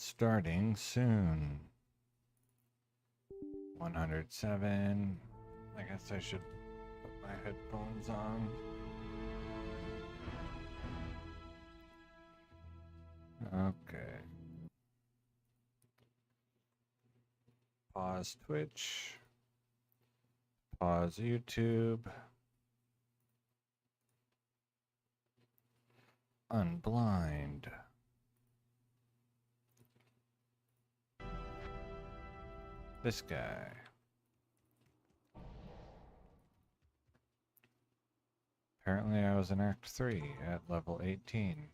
Starting soon. 107. I guess I should put my headphones on. Okay. Pause Twitch. Pause YouTube. Unblind. This guy. Apparently I was in Act 3 at level 18.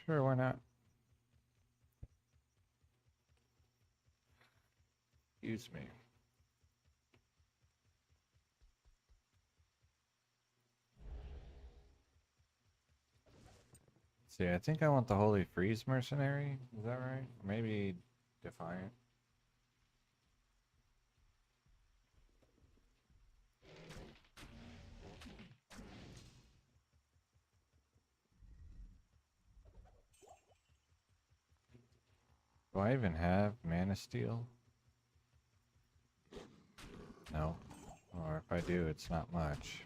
Sure, why not? Excuse me. See, I think I want the Holy Freeze Mercenary. Is that right? Maybe Defiant. Do I even have Mana Steel? No. Or if I do, it's not much.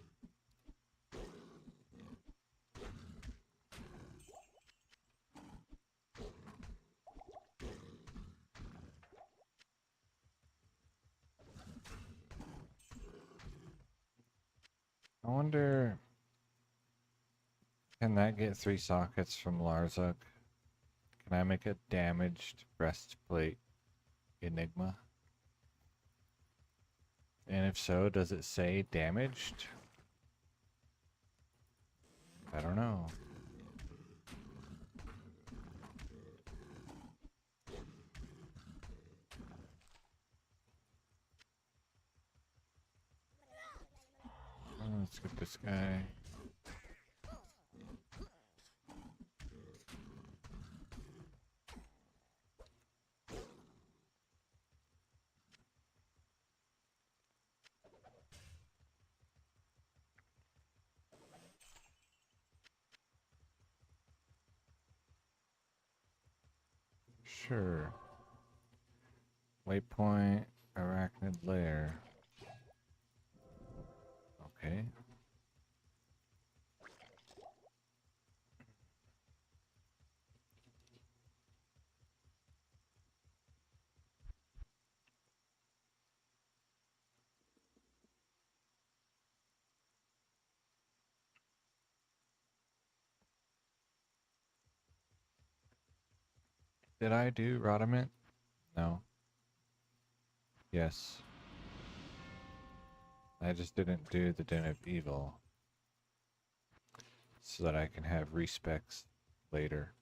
I wonder, can that get 3 sockets from Larzuk? Can I make a damaged breastplate Enigma? And if so, does it say damaged? I don't know. Let's get this guy. Sure. Waypoint, Arachnid Lair. Okay. Did I do Rodament? No. Yes. I just didn't do the Den of Evil. So that I can have respecs later.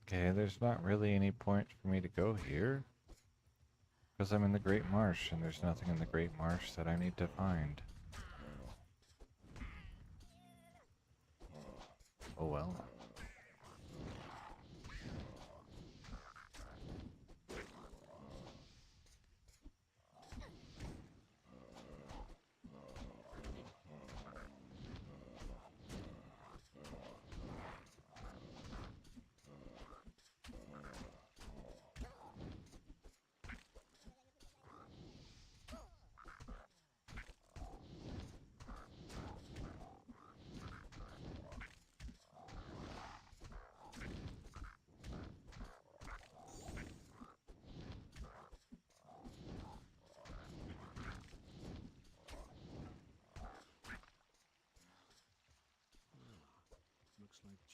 Okay, there's not really any point for me to go here. Because I'm in the Great Marsh, and there's nothing in the Great Marsh that I need to find. Oh well.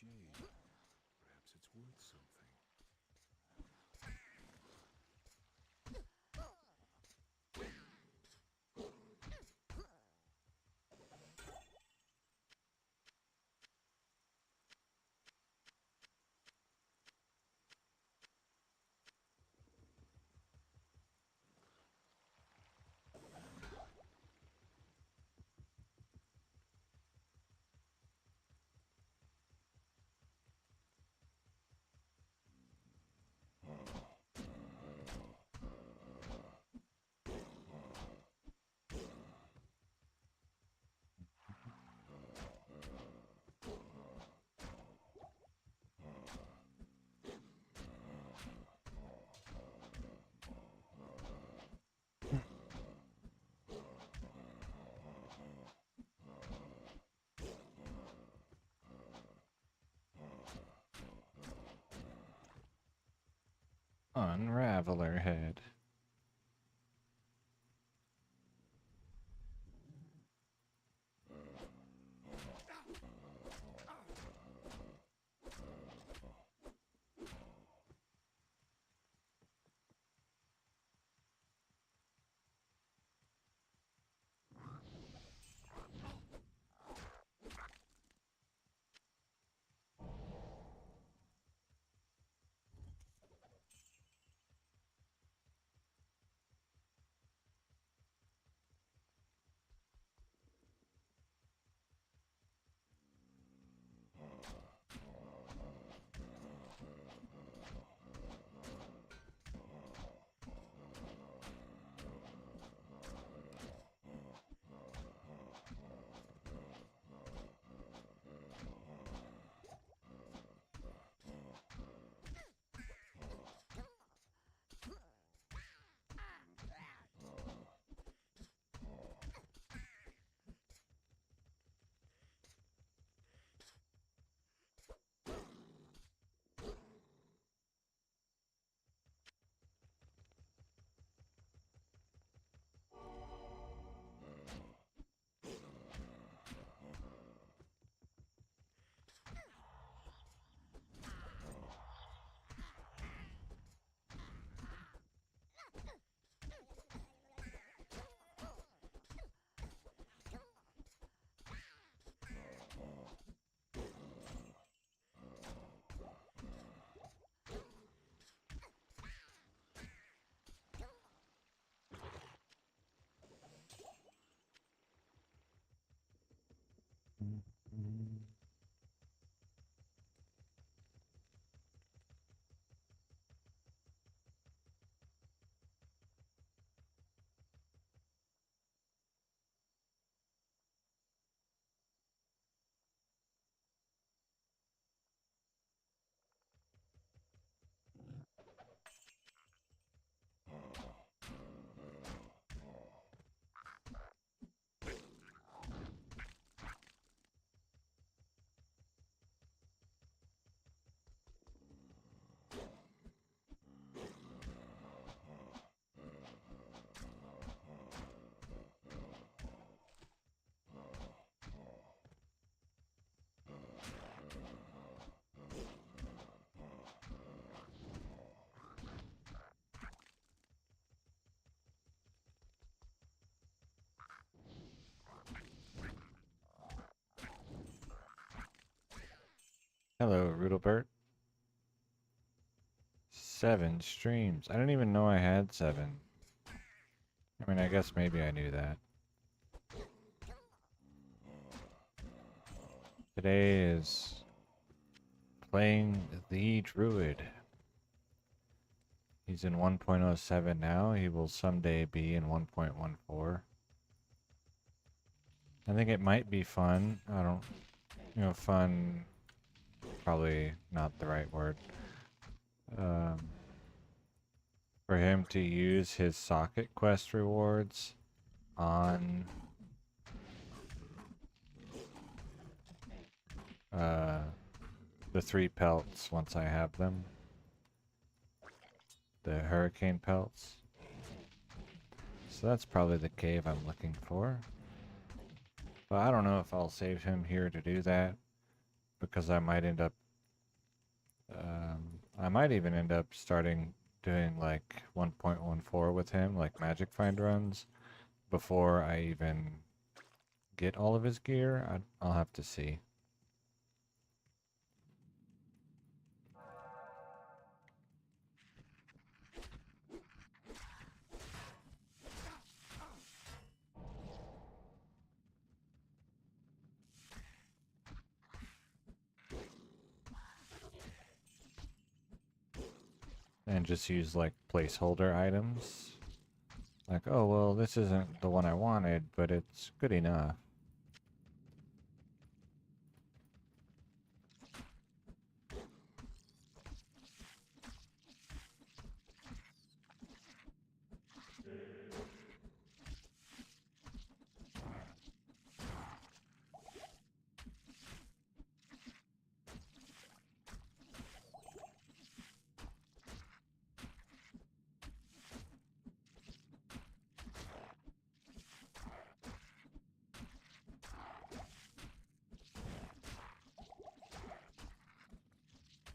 jade. Perhaps it's worth something. Unraveler head. Hello, Rudolbert. 7 streams. I didn't even know I had 7. I mean, I guess maybe I knew that. Today is playing the Druid. He's in 1.07 now. He will someday be in 1.14. I think it might be fun. I don't, fun, probably not the right word. For him to use his socket quest rewards on the 3 pelts once I have them. The hurricane pelts. So that's probably the cave I'm looking for. But I don't know if I'll save him here to do that. because I might end up, I might even end up starting doing like 1.14 with him, like Magic Find runs, before I even get all of his gear. I'll have to see. And just use like placeholder items. Like, oh, well, this isn't the one I wanted, but it's good enough.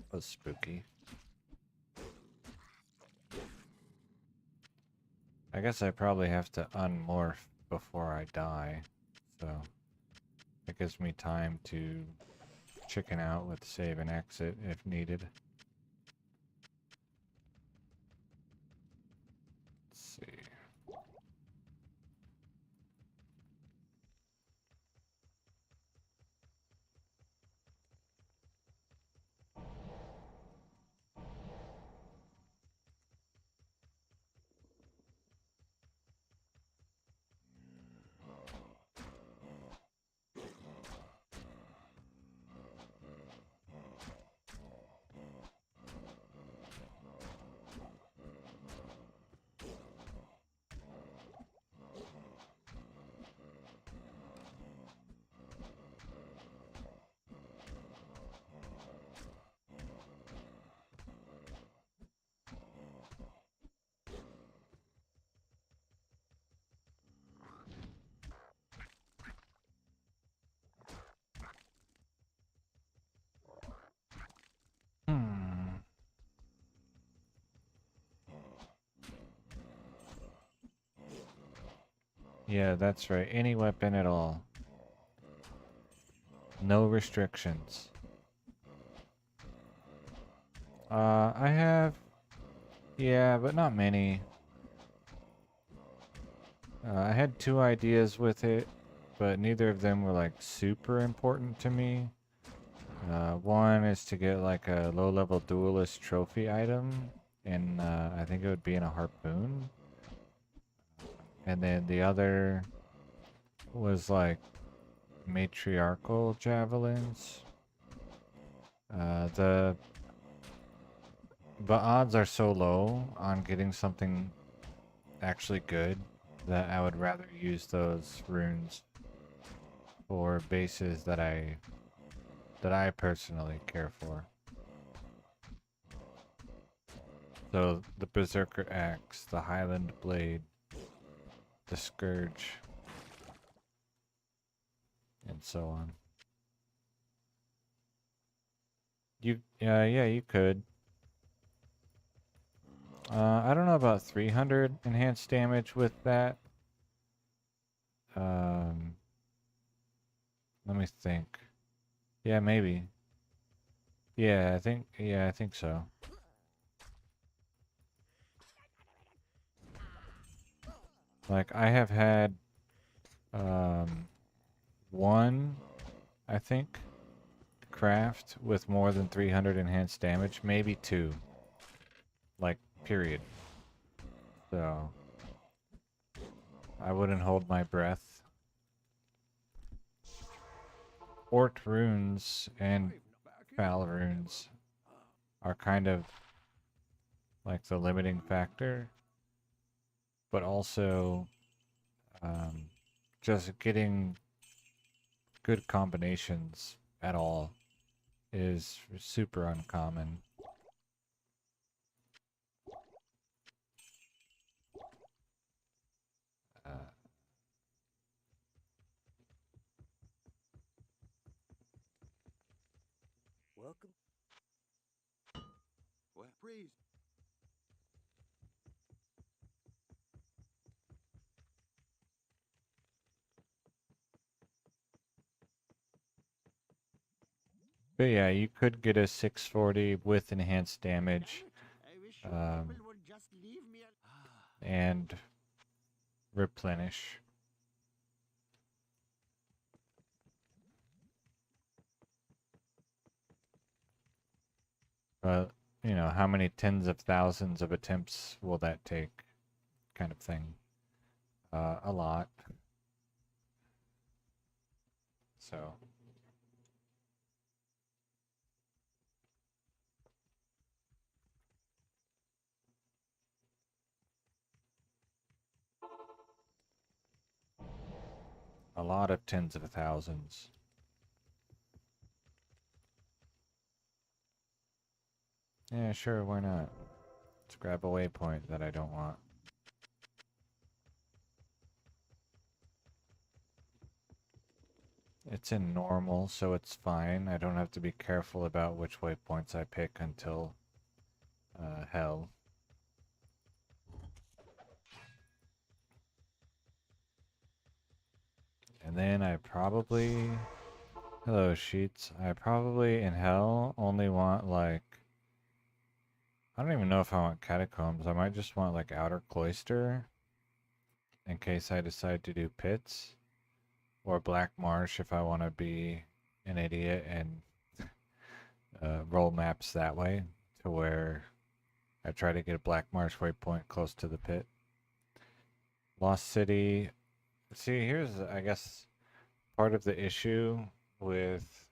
That was spooky. I guess I probably have to unmorph before I die, so it gives me time to chicken out with save and exit if needed. Let's see. Hmm. Yeah, that's right. Any weapon at all. No restrictions. I have... Yeah, but not many. I had 2 ideas with it, but neither of them were like super important to me. One is to get like a low-level duelist trophy item, and I think it would be in a harpoon. And then the other was like matriarchal javelins. The odds are so low on getting something actually good that I would rather use those runes for bases that I personally care for. So the Berserker Axe, the Highland Blade, the Scourge, and so on. Yeah, you could. I don't know about 300 enhanced damage with that. Um, Let me think. Yeah, maybe. Yeah, I think so. Like I have had one, I think, craft with more than 300 enhanced damage, maybe 2. Like period. So I wouldn't hold my breath. Ort runes and Foul runes are kind of like the limiting factor, but also just getting good combinations at all is super uncommon. Uh, What? Freeze. But yeah, you could get a 640 with enhanced damage I wish you people would just leave me and replenish. But, you know, how many tens of thousands of attempts will that take? Kind of thing. A lot. So, a lot of tens of thousands. Yeah, sure, why not? Let's grab a waypoint that I don't want. It's in normal, so it's fine. I don't have to be careful about which waypoints I pick until hell. And then I probably... Hello, sheets. I probably, in hell, only want, like... I don't even know if I want catacombs. I might just want, like, outer cloister. In case I decide to do pits. Or black marsh if I want to be an idiot and roll maps that way. To where I try to get a black marsh waypoint close to the pit. Lost City. See, here's, I guess, part of the issue with...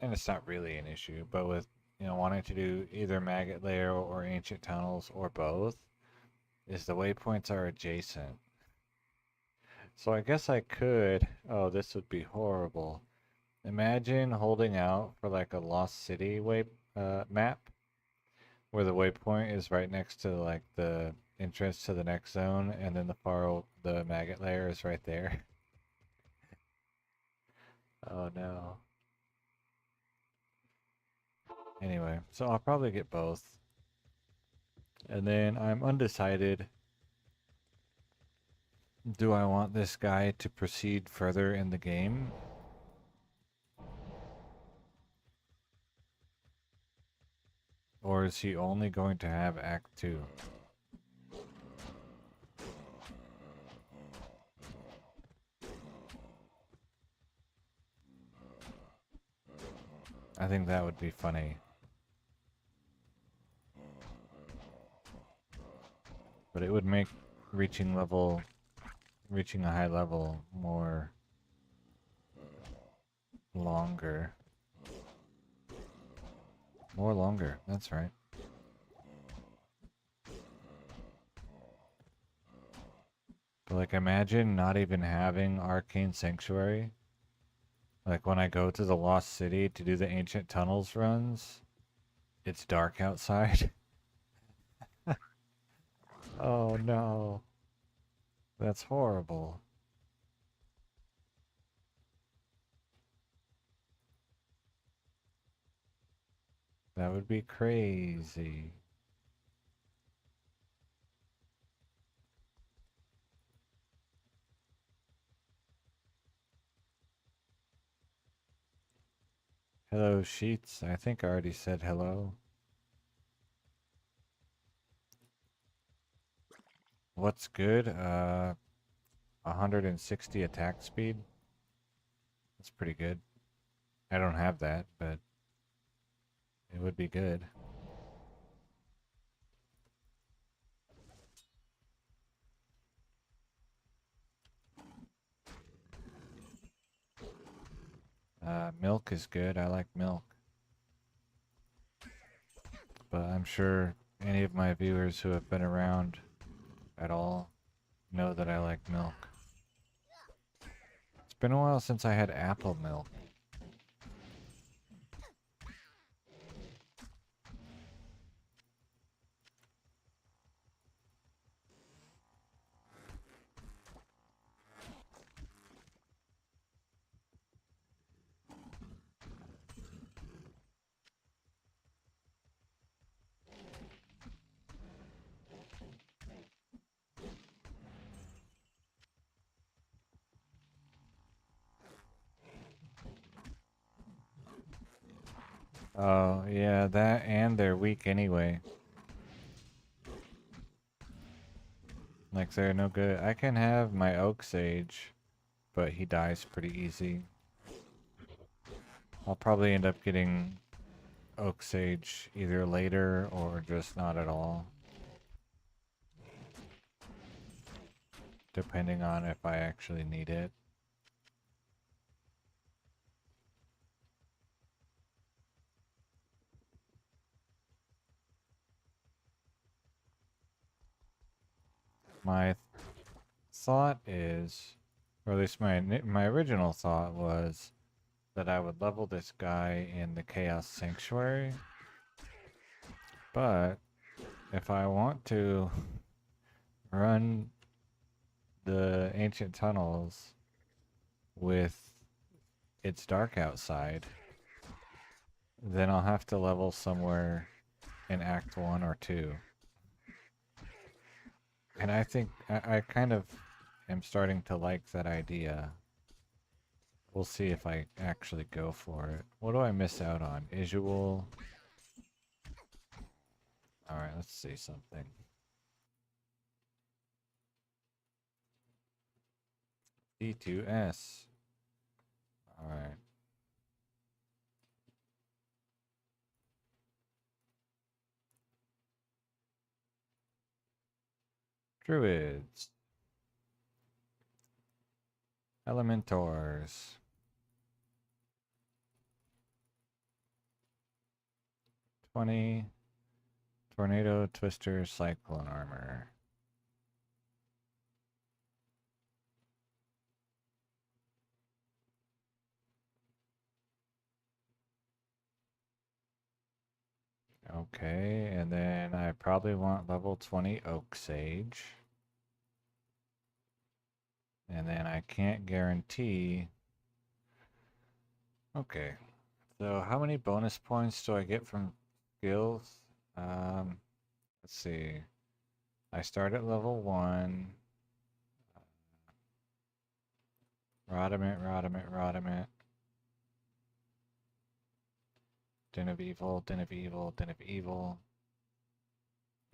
And it's not really an issue, but with, you know, wanting to do either Maggot Lair or Ancient Tunnels or both, is the waypoints are adjacent. So I guess I could, oh, this would be horrible. Imagine holding out for like a Lost City map, where the waypoint is right next to like the entrance to the next zone, and then the Maggot Lair is right there. Oh no. Anyway, so I'll probably get both. And then I'm undecided. Do I want this guy to proceed further in the game? Or is he only going to have Act 2? I think that would be funny. But it would make reaching a high level more longer. More longer, that's right. But like imagine not even having Arcane Sanctuary. Like when I go to the Lost City to do the Ancient Tunnels runs, it's dark outside. Oh no. That's horrible. That would be crazy. Hello, Sheets. I think I already said hello. What's good? 160 attack speed. That's pretty good. I don't have that, but it would be good. Milk is good. I like milk. But I'm sure any of my viewers who have been around at all know that I like milk. It's been a while since I had apple milk. Oh, yeah, that and they're weak anyway. Like, they're no good. I can have my Oak Sage, but he dies pretty easy. I'll probably end up getting Oak Sage either later or just not at all, depending on if I actually need it. My thought is, or at least my original thought was that I would level this guy in the Chaos Sanctuary, but if I want to run the Ancient Tunnels with its dark outside, then I'll have to level somewhere in Act 1 or 2. And I think I kind of am starting to like that idea. We'll see if I actually go for it. What do I miss out on? Visual. Alright, let's see something. D2S. Alright. Druids. Elementors. 20. Tornado, Twister, Cyclone Armor. Okay, and then I probably want level 20 Oak Sage. And then I can't guarantee. Okay, so how many bonus points do I get from skills? Let's see. I start at level 1. Rodiment, Rodiment, Rodiment. Den of Evil, Den of Evil, Den of Evil.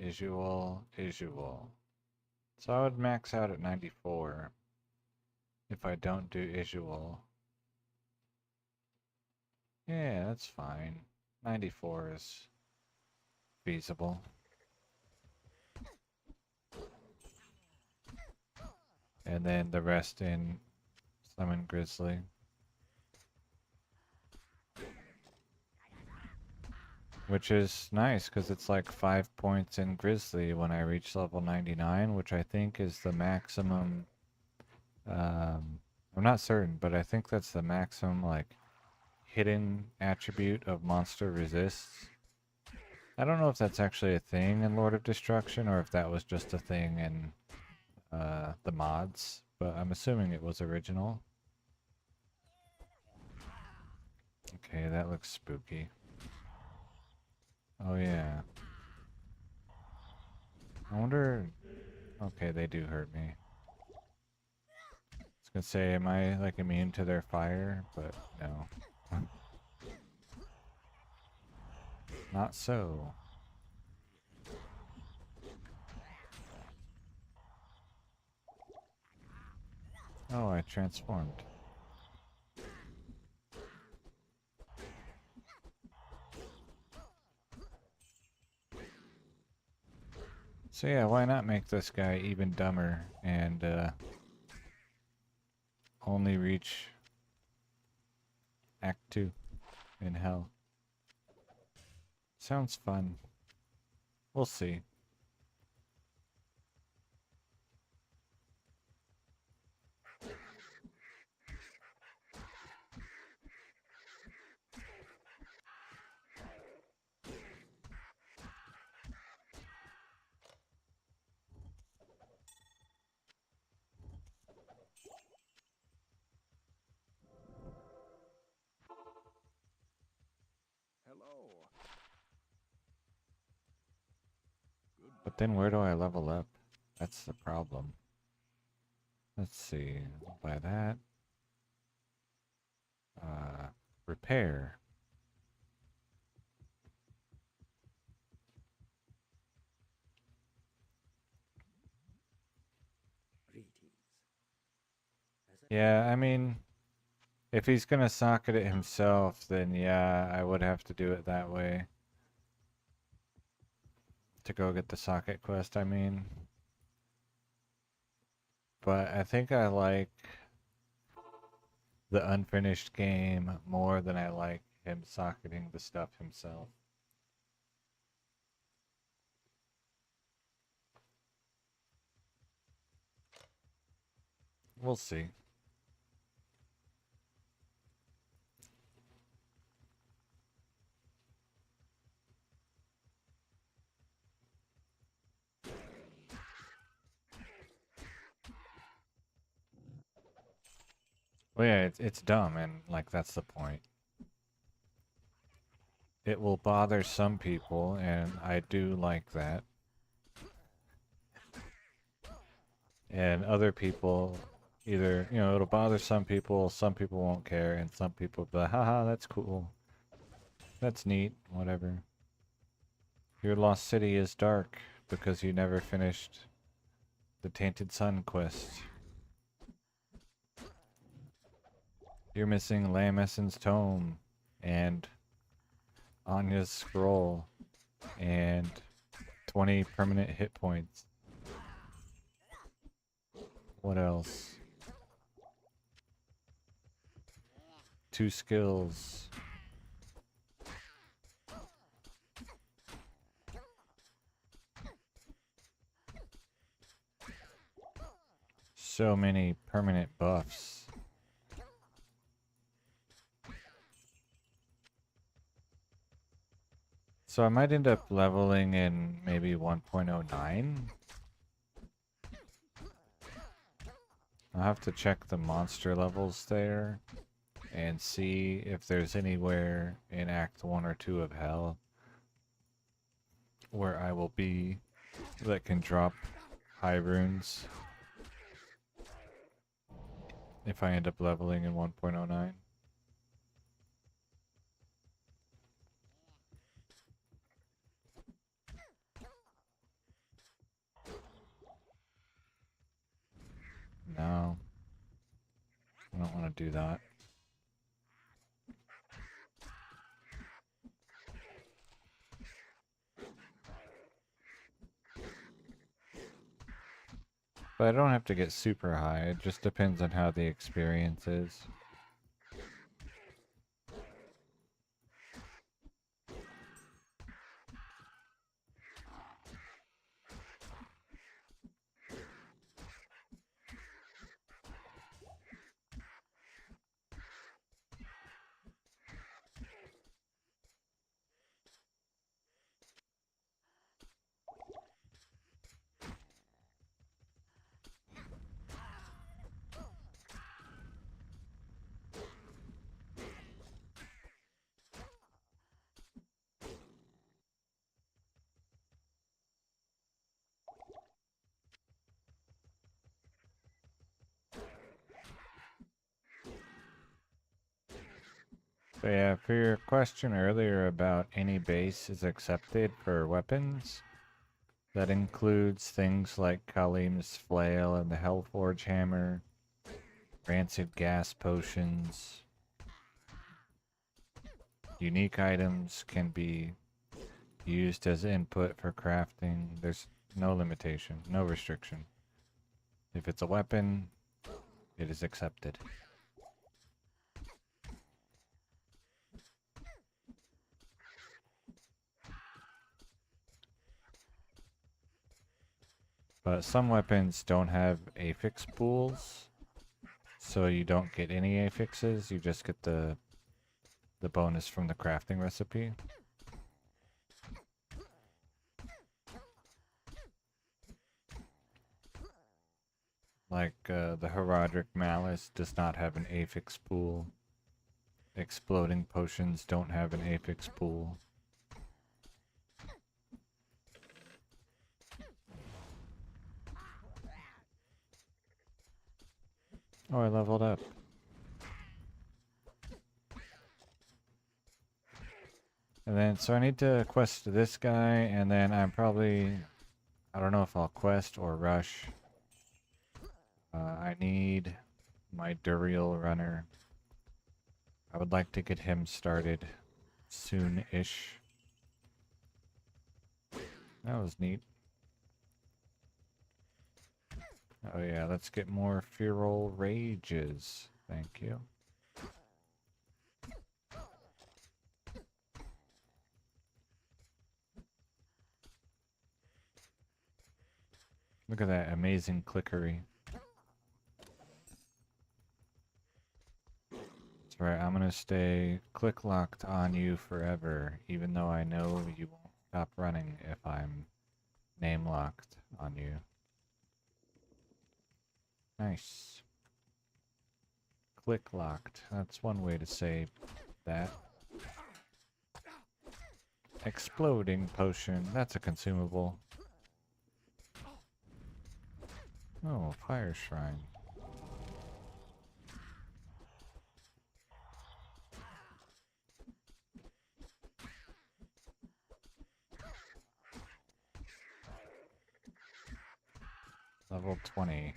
Visual, Visual. So I would max out at 94 if I don't do Visual. Yeah, that's fine. 94 is feasible. And then the rest in Summon Grizzly. Which is nice, because it's like 5 points in Grizzly when I reach level 99, which I think is the maximum. I'm not certain, but I think that's the maximum, like, hidden attribute of monster resists. I don't know if that's actually a thing in Lord of Destruction, or if that was just a thing in the mods, but I'm assuming it was original. Okay, that looks spooky. Oh yeah. I wonder... Okay, they do hurt me. I was gonna say, am I like immune to their fire? But no. Not so. Oh, I transformed. So yeah, why not make this guy even dumber and only reach Act 2 in hell? Sounds fun. We'll see. Hello. Good. But then where do I level up? That's the problem. Let's see. By that. Repair. Yeah, I mean, if he's gonna socket it himself, then yeah, I would have to do it that way. To go get the socket quest, I mean. But I think I like the unfinished game more than I like him socketing the stuff himself. We'll see. Well, yeah, it's dumb, and like that's the point. It will bother some people, and I do like that. And other people, either, it'll bother some people won't care, and some people will be like, haha, that's cool. That's neat, whatever. Your lost city is dark because you never finished the Tainted Sun quest. You're missing Lamessen's tome and Anya's scroll and 20 permanent hit points. What else? 2 skills. So many permanent buffs. So I might end up leveling in maybe 1.09. I'll have to check the monster levels there and see if there's anywhere in Act 1 or 2 of Hell where I will be that can drop high runes if I end up leveling in 1.09. No, I don't want to do that. But I don't have to get super high, it just depends on how the experience is. But yeah, for your question earlier about any base is accepted for weapons, that includes things like Kalim's flail and the Hellforge hammer, rancid gas potions. Unique items can be used as input for crafting. There's no limitation, no restriction. If it's a weapon, it is accepted. But some weapons don't have affix pools, so you don't get any affixes, you just get the bonus from the crafting recipe. Like the Herodic Malice does not have an affix pool. Exploding potions don't have an affix pool. Oh, I leveled up. And then, so I need to quest this guy, and then I'm probably, I don't know if I'll quest or rush. I need my Duriel runner. I would like to get him started soon-ish. That was neat. Oh yeah, let's get more feral rages. Thank you. Look at that amazing clickery. That's right, I'm gonna stay click locked on you forever, even though I know you won't stop running if I'm name locked on you. Nice. Click locked. That's one way to say that. Exploding potion. That's a consumable. Oh, fire shrine. Level 20.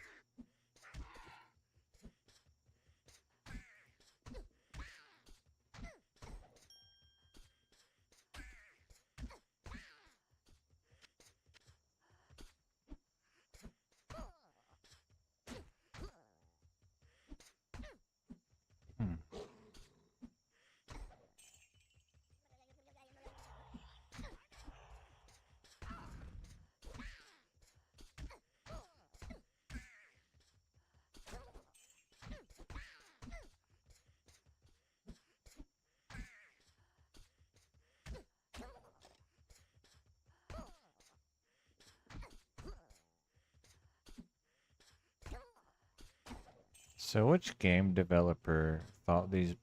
Hmm. So which game developer thought these,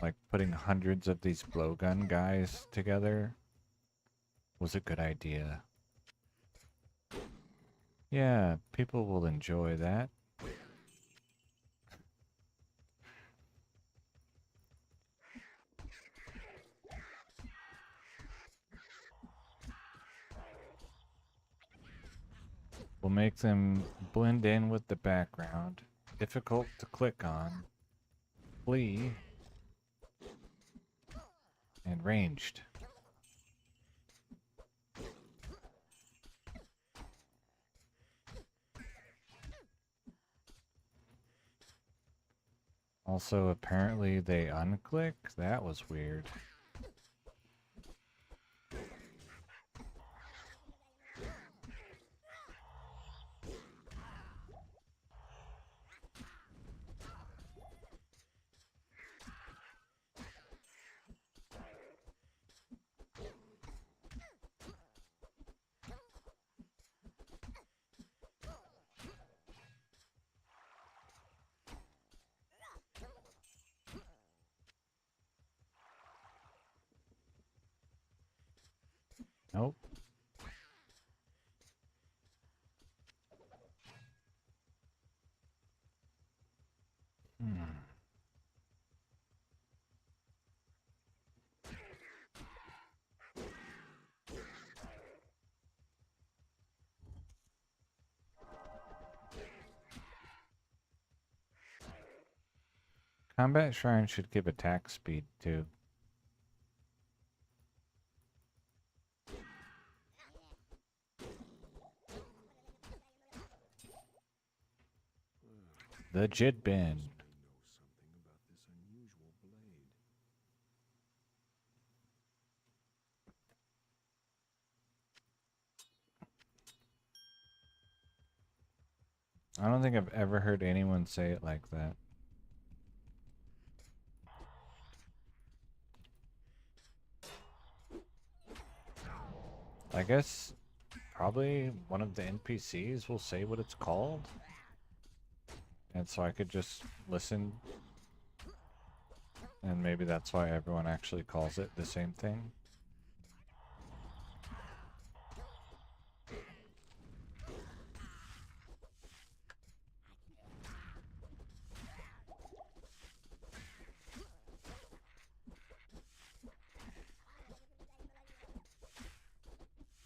like putting hundreds of these blowgun guys together was a good idea? Yeah, people will enjoy that. We'll make them blend in with the background, difficult to click on, flee, and ranged. Also, apparently they unclick? That was weird. Nope. Hmm. Combat Shrine should give attack speed too. The Jit Bin. I don't think I've ever heard anyone say it like that. I guess probably one of the NPCs will say what it's called. And so I could just listen. And maybe that's why everyone actually calls it the same thing.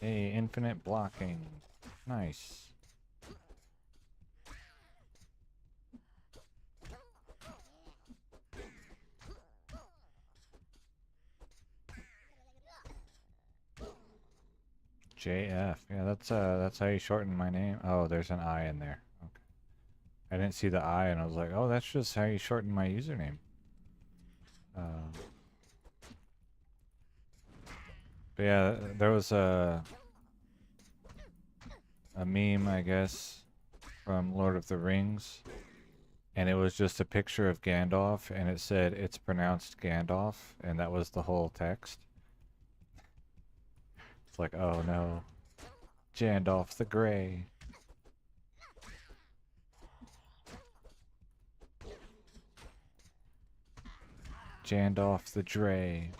Hey, infinite blocking. Nice. JF. Yeah, that's how you shorten my name. Oh, there's an I in there. Okay. I didn't see the I and I was like, oh, that's just how you shorten my username. Um, but yeah, there was a meme, I guess, from Lord of the Rings, and it was just a picture of Gandalf, and it said it's pronounced Gandalf, and that was the whole text. It's like, oh no, Gandalf the Grey. Gandalf the Dre.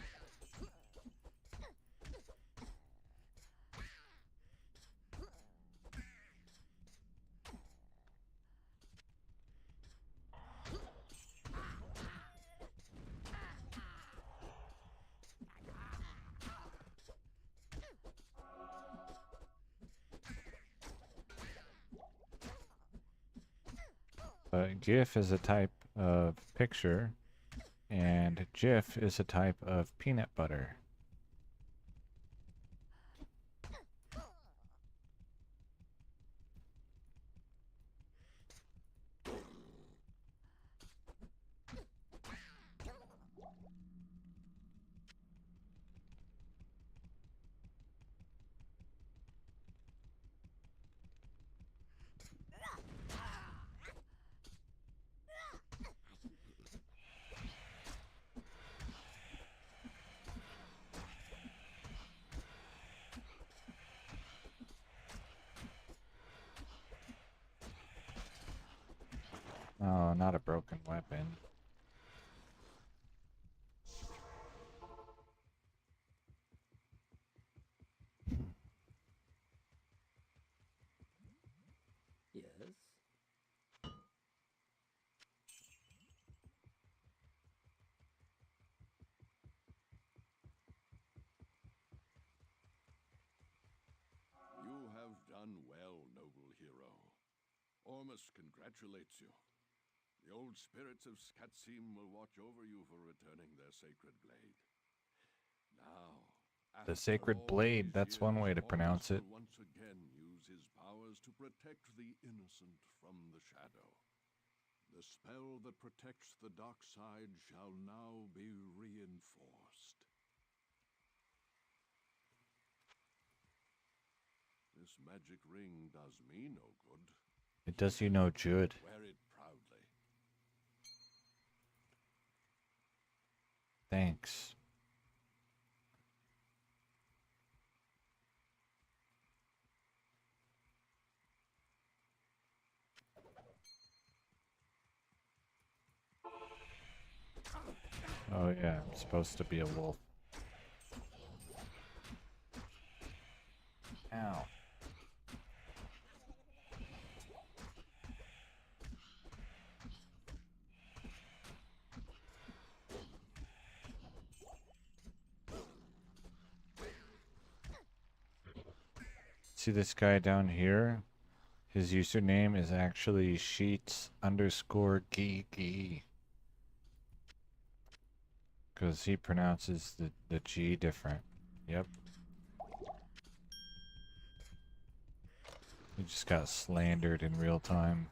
But GIF is a type of picture, and GIF is a type of peanut butter. Oh, not a broken weapon. Yes. You have done well, noble hero. Ormus congratulates you. The old spirits of Skatsim will watch over you for returning their sacred blade. Now, The after Sacred all Blade, these that's one years, way to pronounce Ormus it. will once again use his powers to protect the innocent from the shadow. The spell that protects the dark side shall now be reinforced. This magic ring does me no good. It does you no good. Wear it proudly. Thanks. Oh yeah, I'm supposed to be a wolf. Ow. See this guy down here? His username is actually Sheets_Geeky. Because he pronounces the G different. Yep. He just got slandered in real time.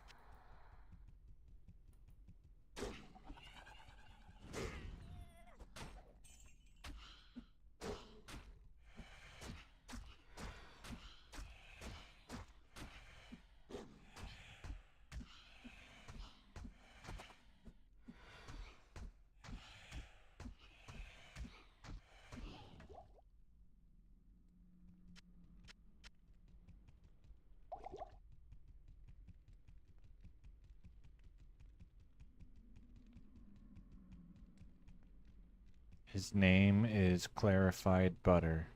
His name is Clarified Butter.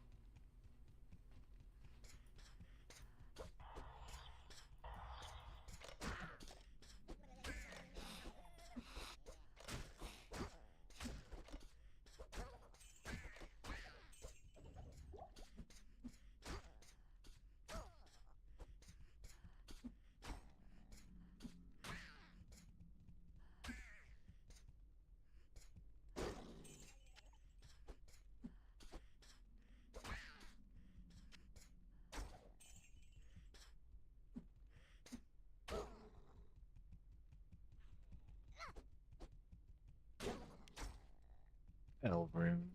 Hell room.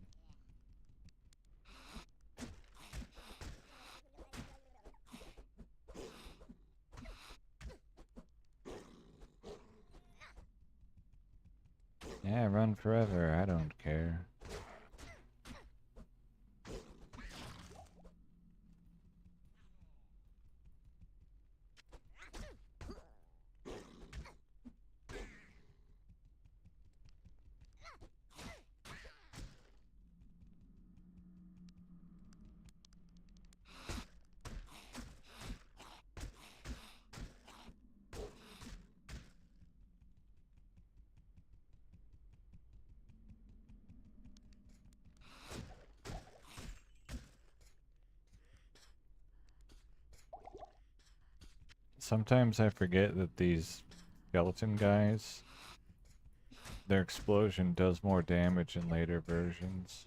Yeah, run forever. I don't care. Sometimes I forget that these skeleton guys, their explosion does more damage in later versions.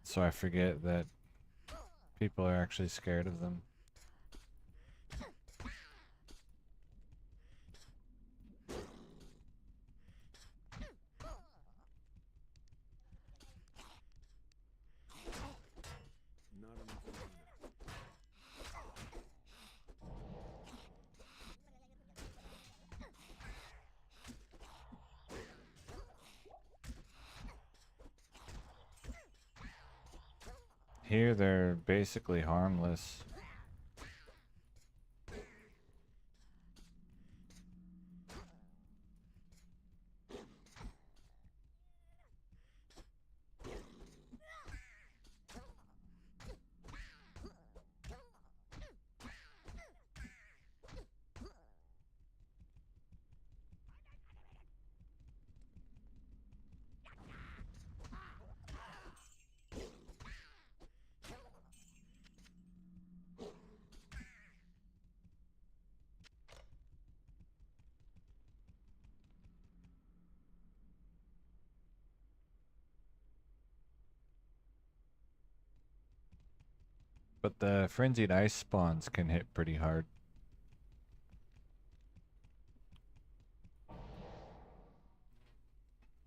So I forget that people are actually scared of them. Not enough mana. Here they're basically harmless. But the frenzied ice spawns can hit pretty hard.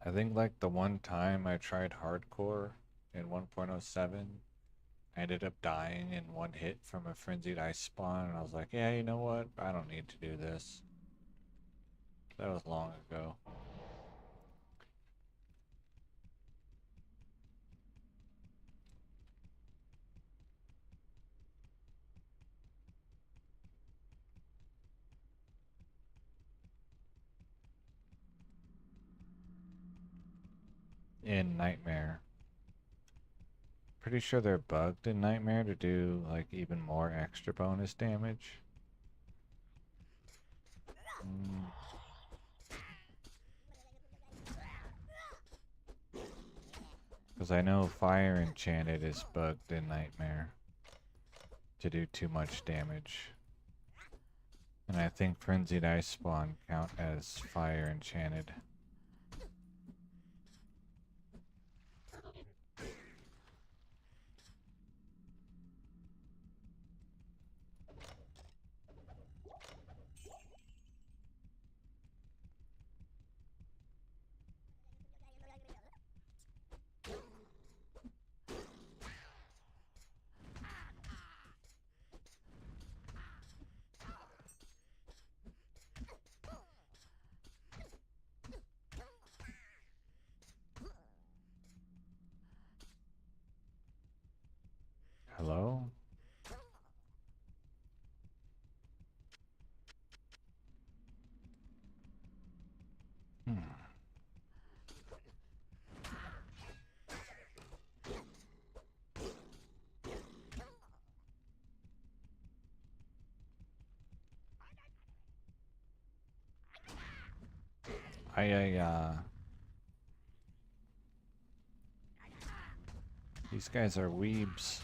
I think like the one time I tried hardcore in 1.07, I ended up dying in one hit from a frenzied ice spawn, and I was like, yeah, you know what? I don't need to do this. That was long ago. In Nightmare. Pretty sure they're bugged in Nightmare to do like even more extra bonus damage. Because I know Fire Enchanted is bugged in Nightmare to do too much damage. And I think Frenzied Ice Spawn count as Fire Enchanted. Hello? Hmm. These guys are weebs.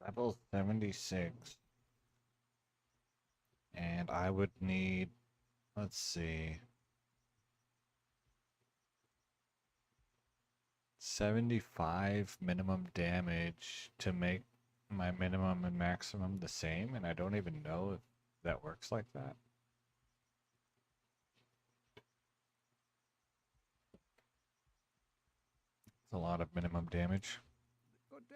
Level 76. And I would need, let's see, 75 minimum damage to make my minimum and maximum the same, and I don't even know if that works like that. It's a lot of minimum damage. Good day.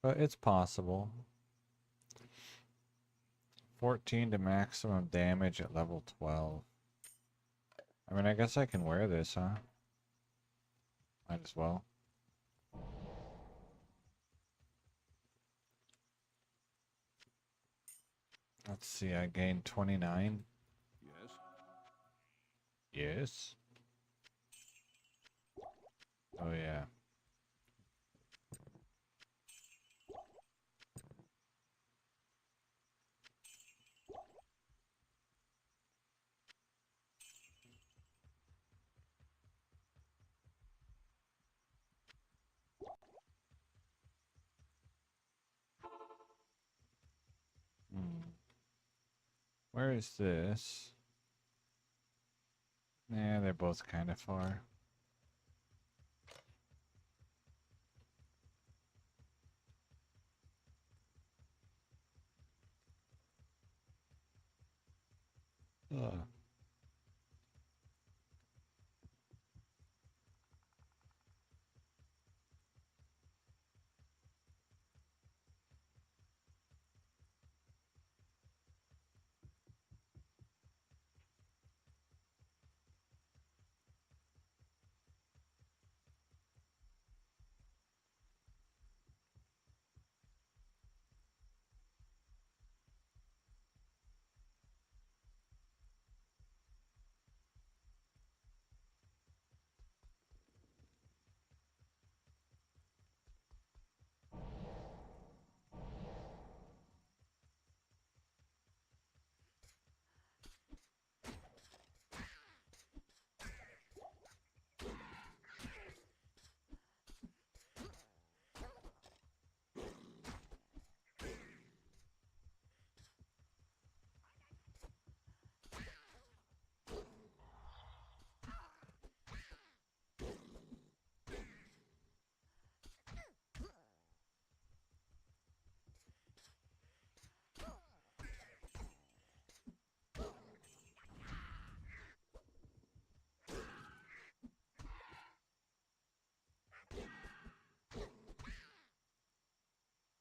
But it's possible. 14 to maximum damage at level 12. I mean, I guess I can wear this, huh? Might as well. Let's see, I gained 29. Yes? Yes. Oh, yeah. Hmm. Where is this? Yeah, they're both kind of far. Ugh.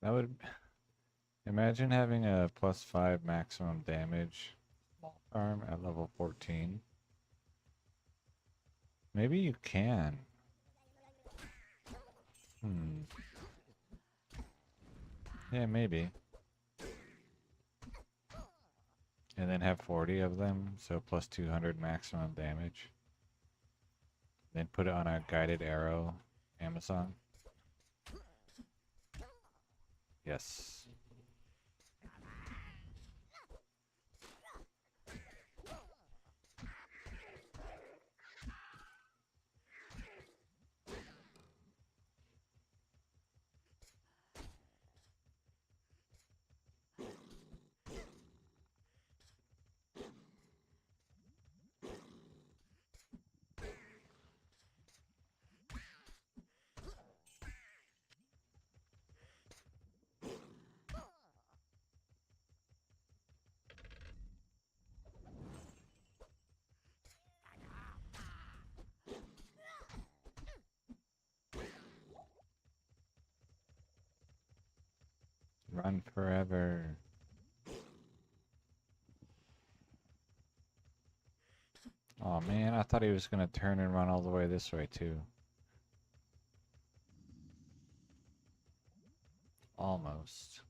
That would imagine having a +5 maximum damage small arm at level 14. Maybe you can. Hmm. Yeah, maybe. And then have 40 of them, so plus 200 maximum damage. Then put it on a guided arrow, Amazon. Yes. Run forever. Oh man, I thought he was gonna turn and run all the way this way too. Almost.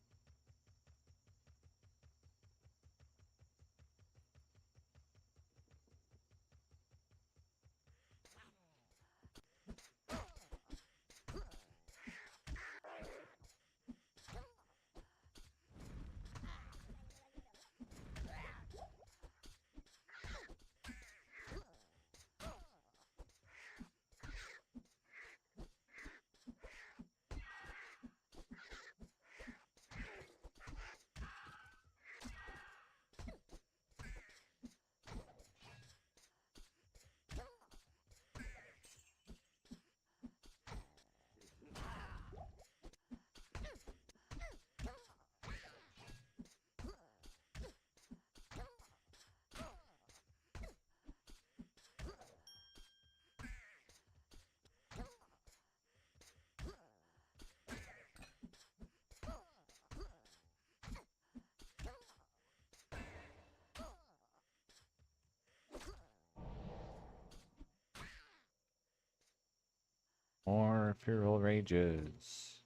more feral rages.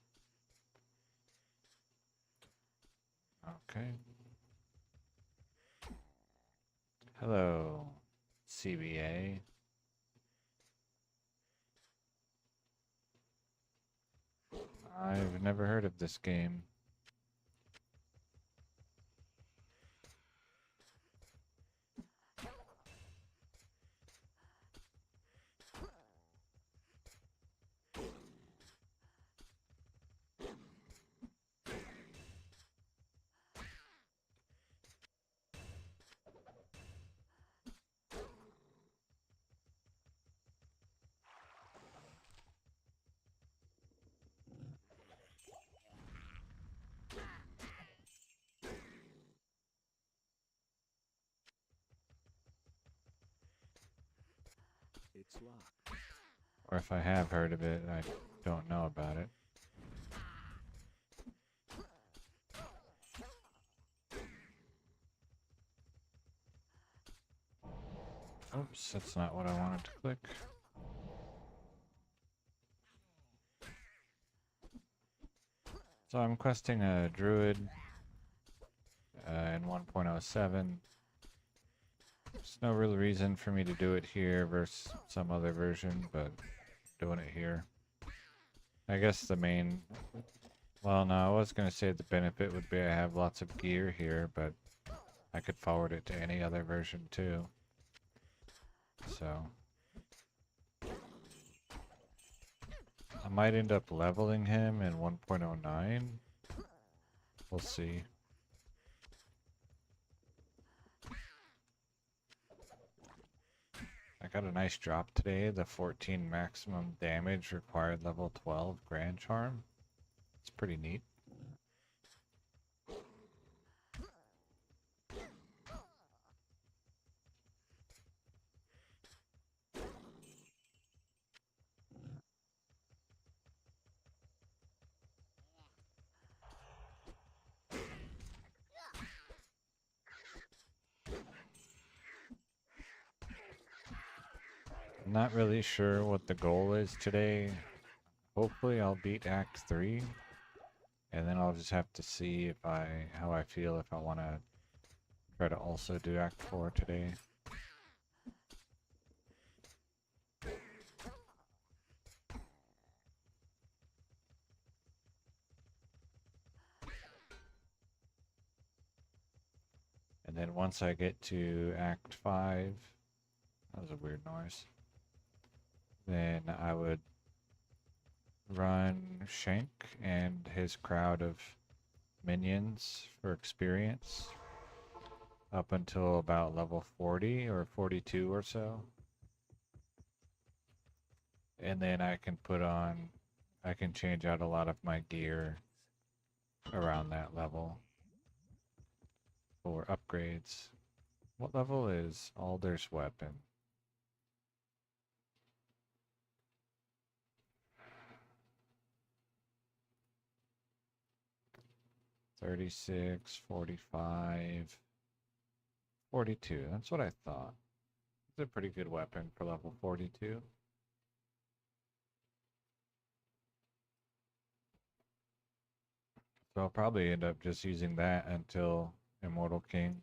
Okay. Hello, CBA. I've never heard of this game. It's locked. Or if I have heard of it, I don't know about it. Oops, that's not what I wanted to click. So I'm questing a druid in 1.07. There's no real reason for me to do it here versus some other version, but doing it here. I guess the main... Well, no, I was going to say the benefit would be I have lots of gear here, but I could forward it to any other version too. So... I might end up leveling him in 1.09. We'll see. I got a nice drop today, the 14 maximum damage required level 12 Grand Charm. It's pretty neat. I'm not really sure what the goal is today. Hopefully I'll beat Act 3. And then I'll just have to see if how I feel if I want to try to also do Act 4 today. And then once I get to Act 5, that was a weird noise, then I would run Shank and his crowd of minions for experience up until about level 40 or 42 or so. And then I can I can change out a lot of my gear around that level for upgrades. What level is Alder's weapon? 36, 45, 42. That's what I thought. It's a pretty good weapon for level 42. So I'll probably end up just using that until Immortal King.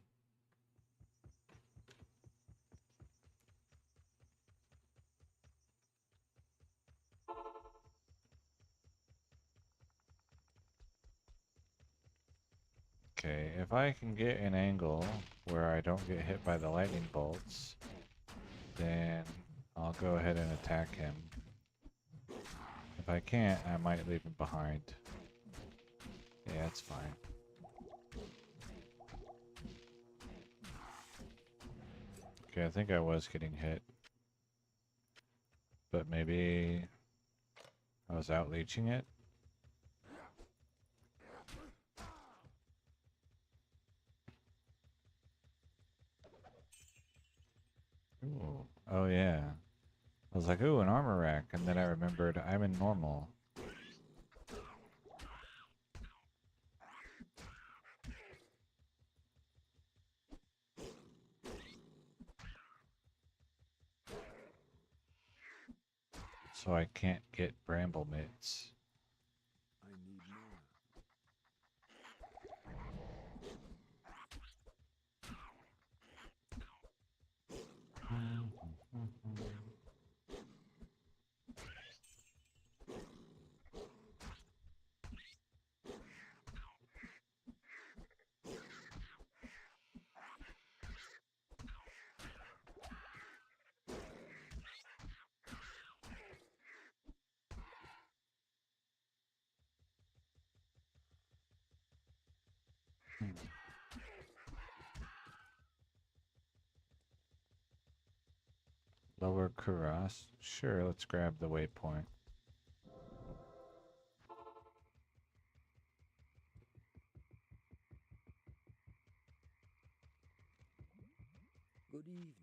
Okay, if I can get an angle where I don't get hit by the lightning bolts, then I'll go ahead and attack him. If I can't, I might leave him behind. Yeah, it's fine. Okay, I think I was getting hit. But maybe I was out leeching it. Ooh. Oh yeah. I was like, ooh, an armor rack, and then I remembered I'm in normal. so I can't get bramble mitts. I need more. Lower Kuras. Sure, let's grab the waypoint. Good evening.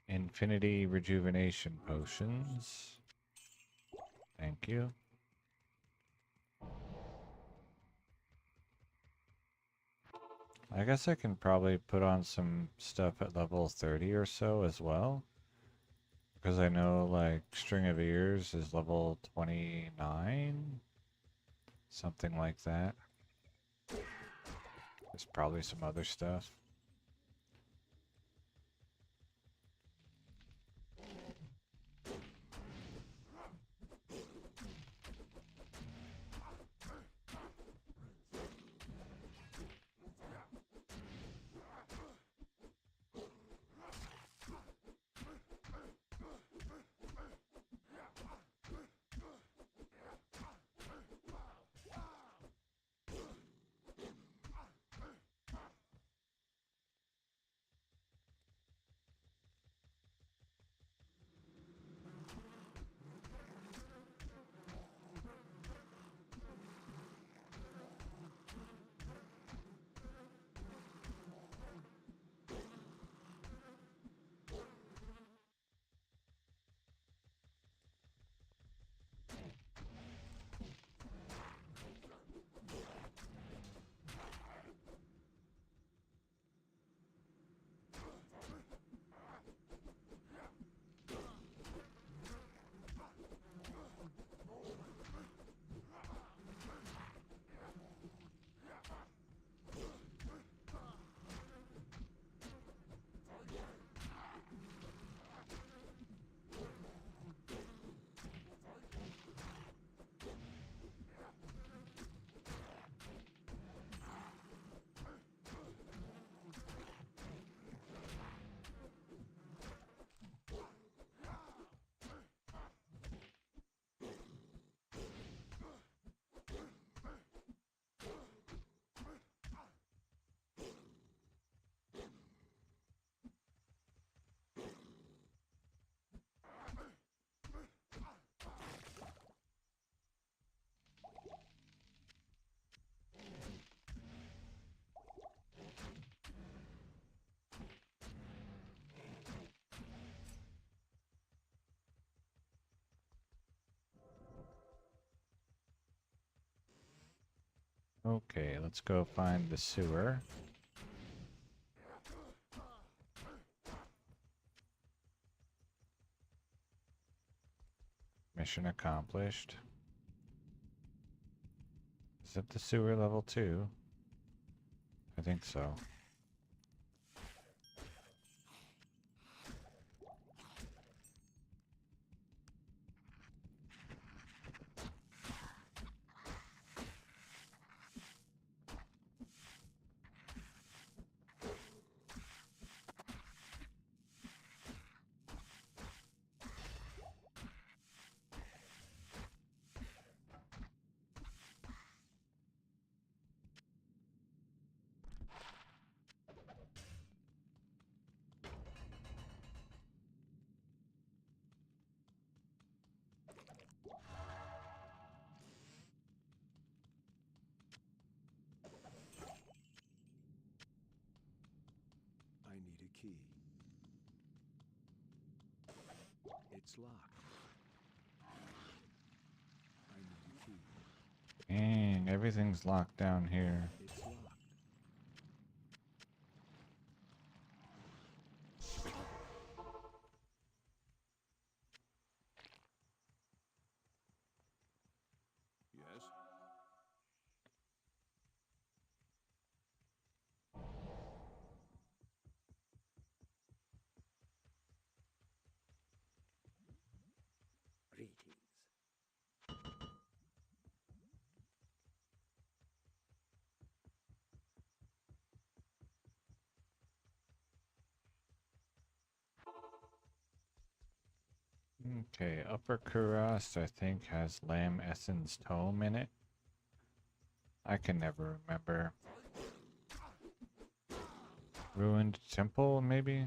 Infinity rejuvenation potions. Thank you. I guess I can probably put on some stuff at level 30 or so as well. Because I know like String of Ears is level 29. Something like that. There's probably some other stuff. Okay, let's go find the sewer. Mission accomplished. Is it the sewer level 2? I think so. I need a key. It's locked. I need a key. Dang, everything's locked down here. It's locked. Okay, Upper Kurast, I think, has Lamb Essen's tome in it. I can never remember. Ruined Temple, maybe?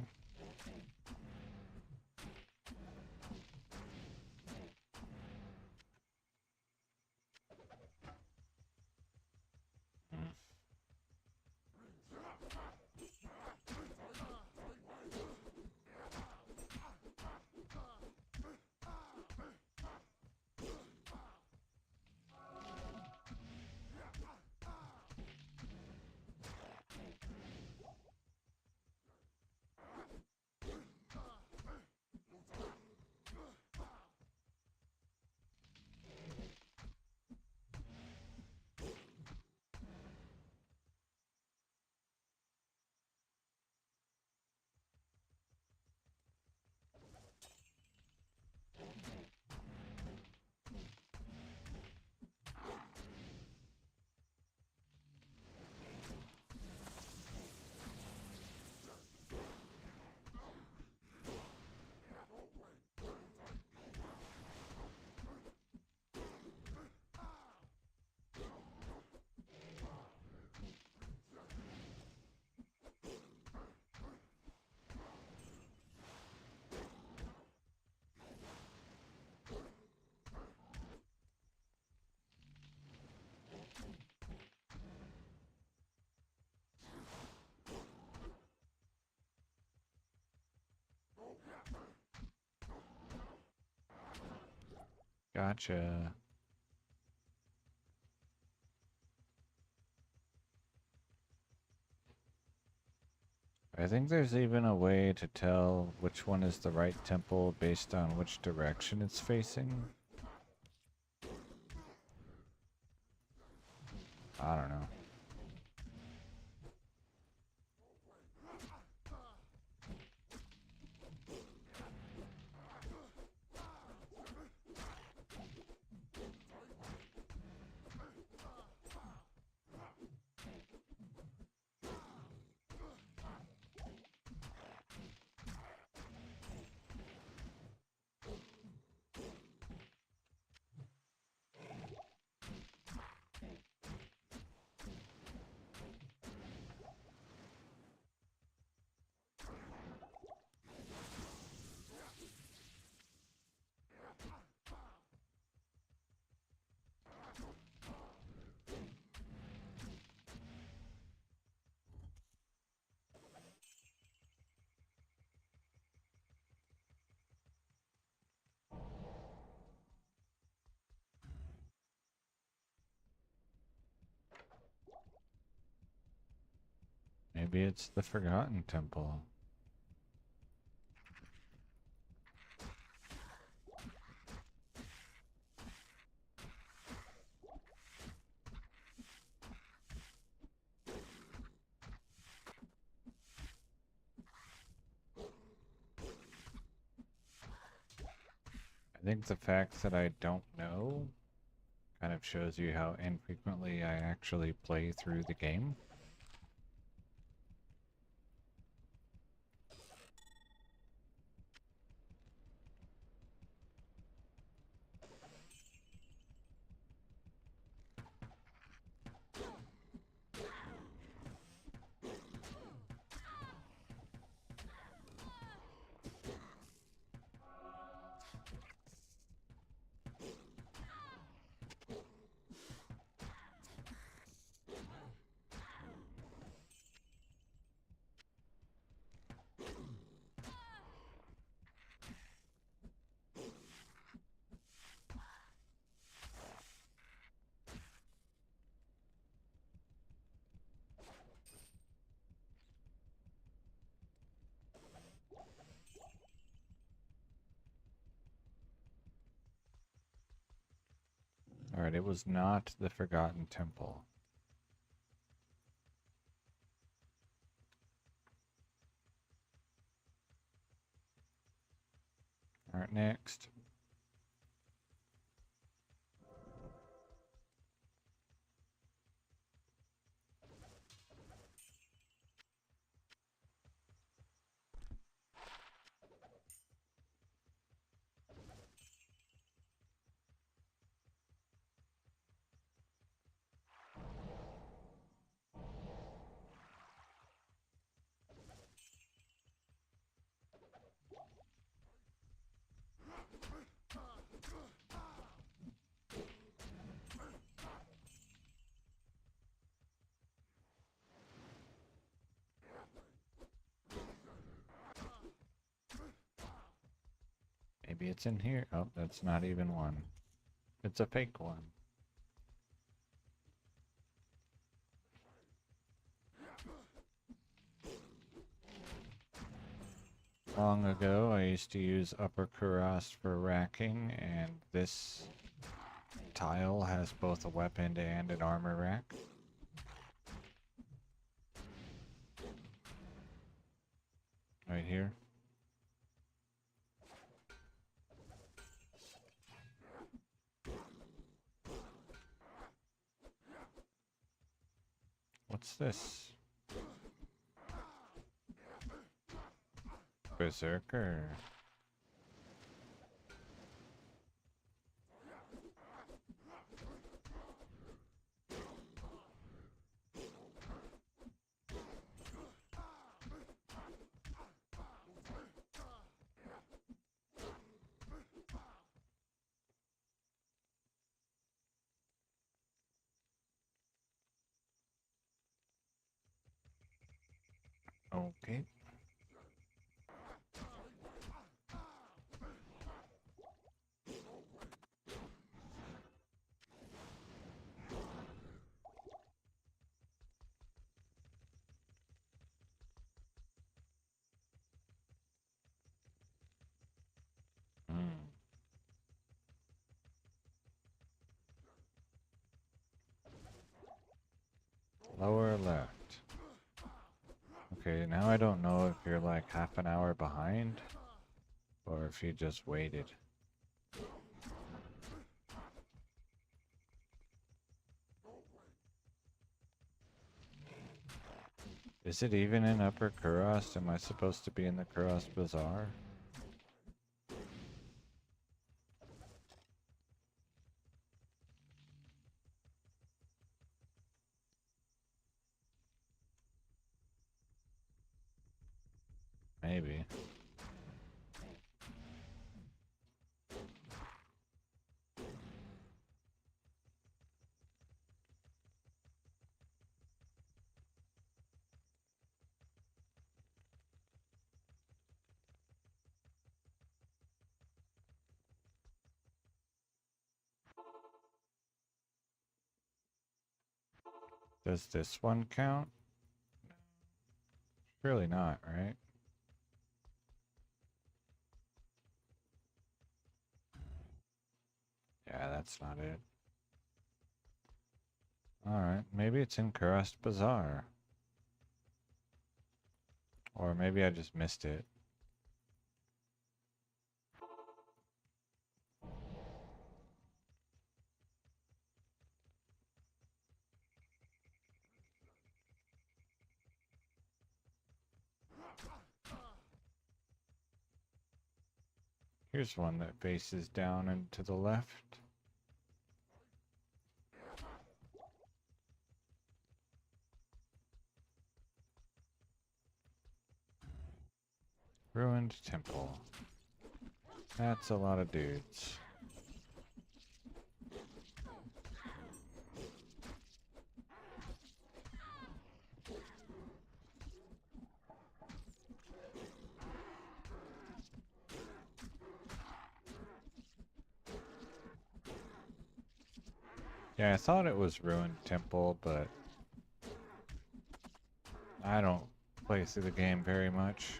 Hmm. Gotcha. I think there's even a way to tell which one is the right temple based on which direction it's facing. I don't know. Maybe it's the Forgotten Temple. I think the fact that I don't know kind of shows you how infrequently I actually play through the game. Alright, it was not the Forgotten Temple. Alright, next. Maybe it's in here. Oh, that's not even one. It's a fake one. Long ago, I used to use Upper Kurast for racking, and this tile has both a weapon and an armor rack. Right here. What's this? Berserker. Okay. Hmm. Lower left. Okay, now I don't know if you're like half an hour behind or if you just waited. Is it even in Upper Kurast? Am I supposed to be in the Kurast Bazaar? Maybe. Does this one count? Surely not, right? Yeah, that's not it. Alright, maybe it's in Kurast Bazaar. Or maybe I just missed it. Here's one that faces down and to the left. Ruined temple. That's a lot of dudes. Yeah, I thought it was Ruined Temple, but I don't play through the game very much.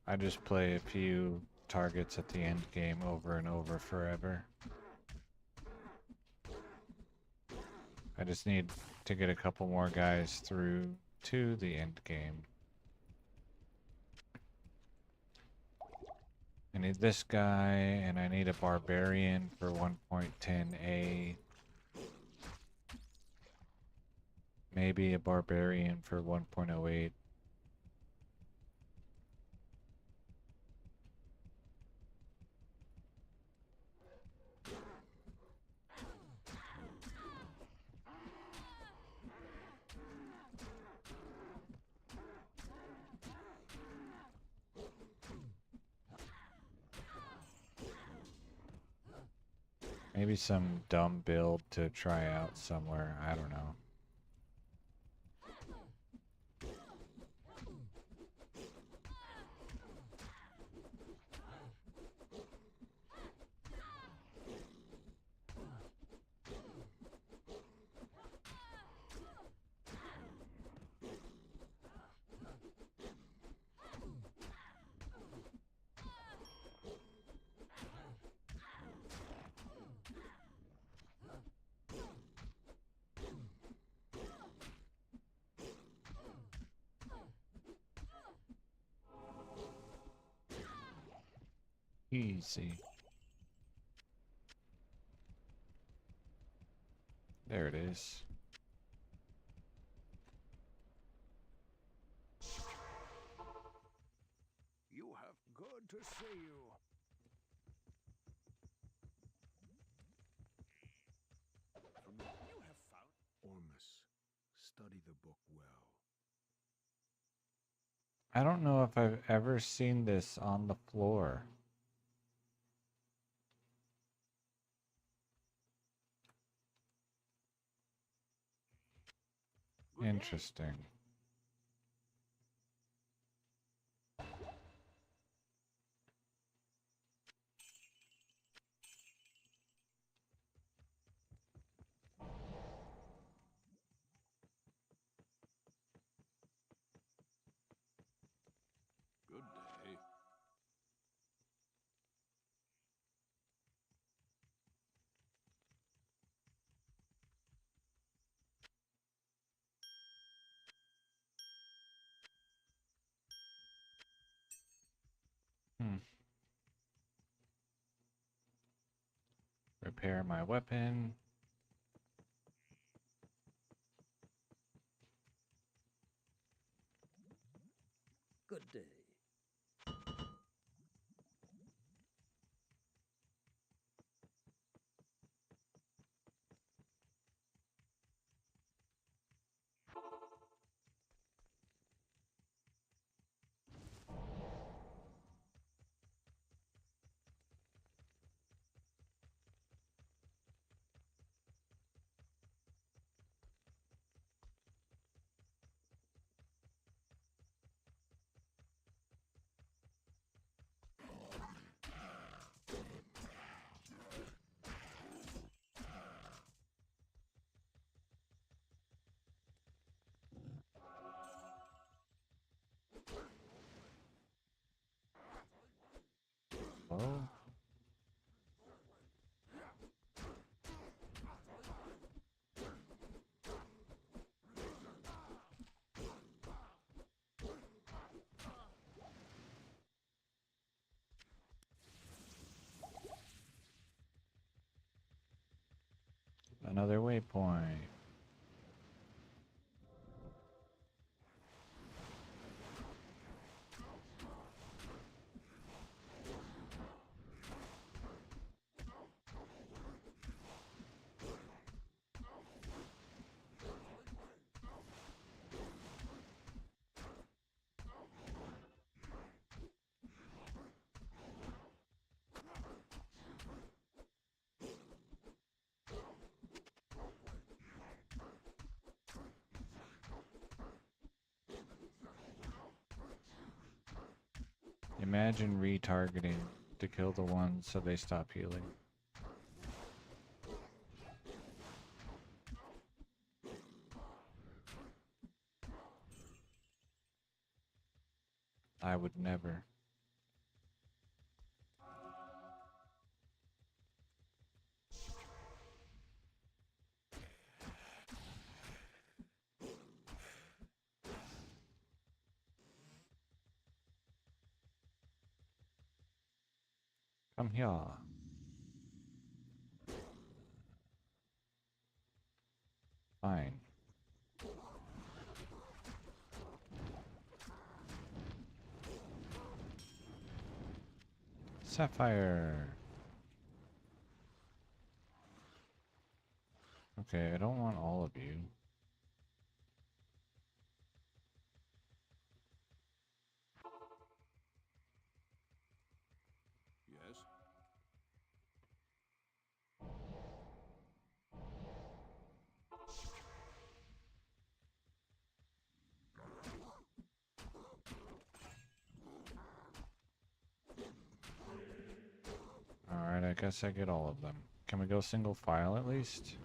I just play a few targets at the end game over and over forever. I just need to get a couple more guys through to the end game. I need this guy, and I need a barbarian for 1.10a. Maybe a barbarian for 1.08. Maybe some dumb build to try out somewhere. I don't know. Easy. There it is. You have good to see you. From the you have found Ormus. Study the book well. I don't know if I've ever seen this on the floor. Good day. Interesting. Good day. Hmm. Repair my weapon. Good day. Oh. Another waypoint. Imagine retargeting to kill the ones so they stop healing. I would never. Come here. Fine. Sapphire. Okay, I don't want all of you. Yes? Alright, I guess I get all of them. Can we go single file at least?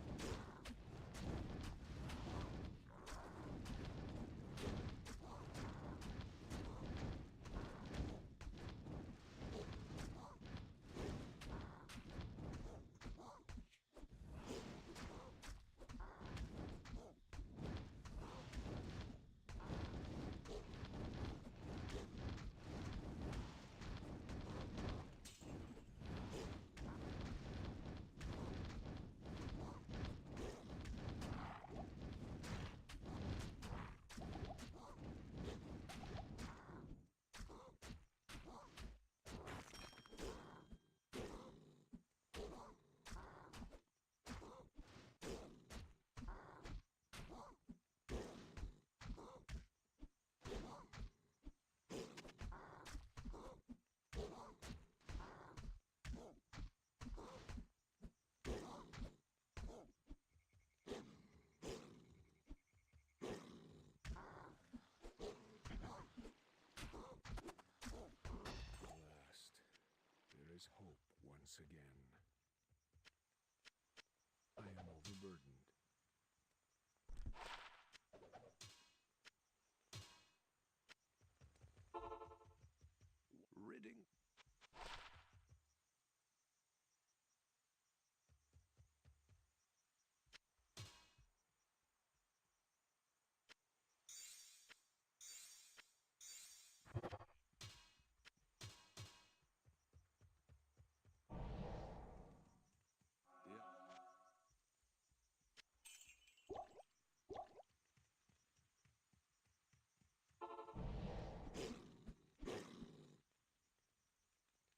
is hope once again. I am overburdened. Ridding. Yeah.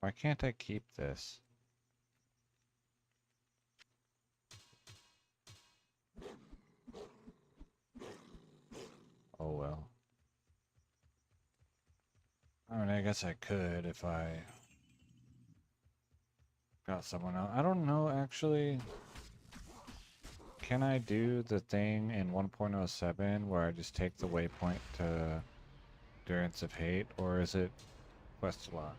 Why can't I keep this? Oh well. I mean, I guess I could if I got someone else. I don't know, actually. Can I do the thing in 1.07 where I just take the waypoint to Endurance of Hate, or is it quest lock?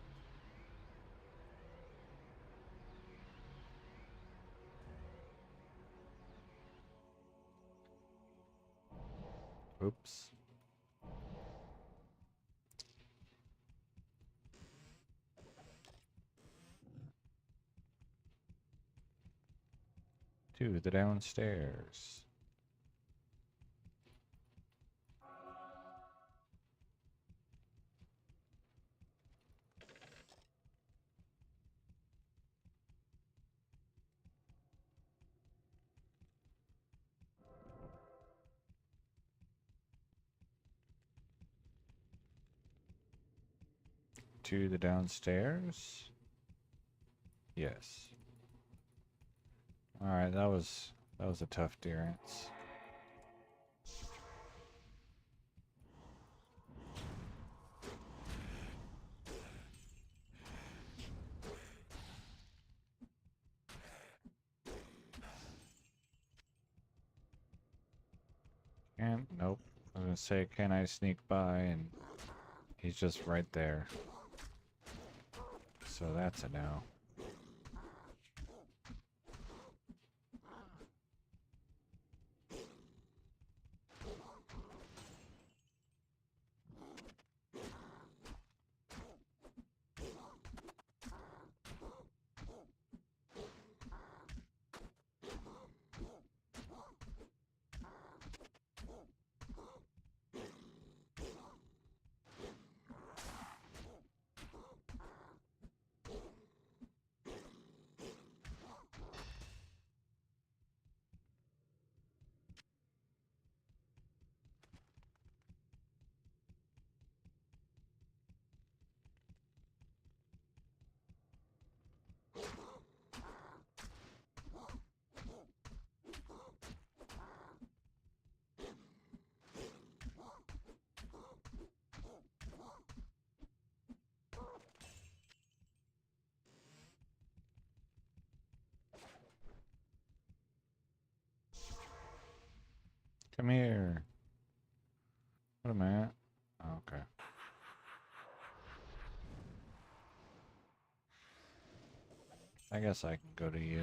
Oops. To the downstairs. To the downstairs? Yes. Alright, that was a tough durance. And nope. I was gonna say, can I sneak by? And he's just right there. So that's a no. Come here. What am I at? Oh, okay. I guess I can go to you.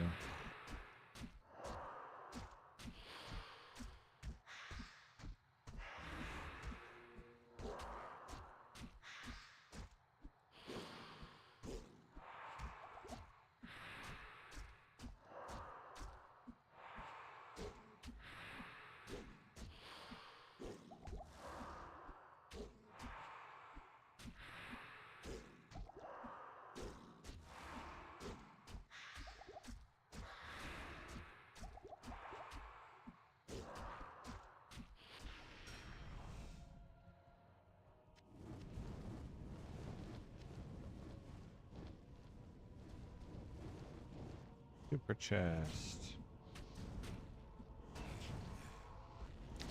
Super chest.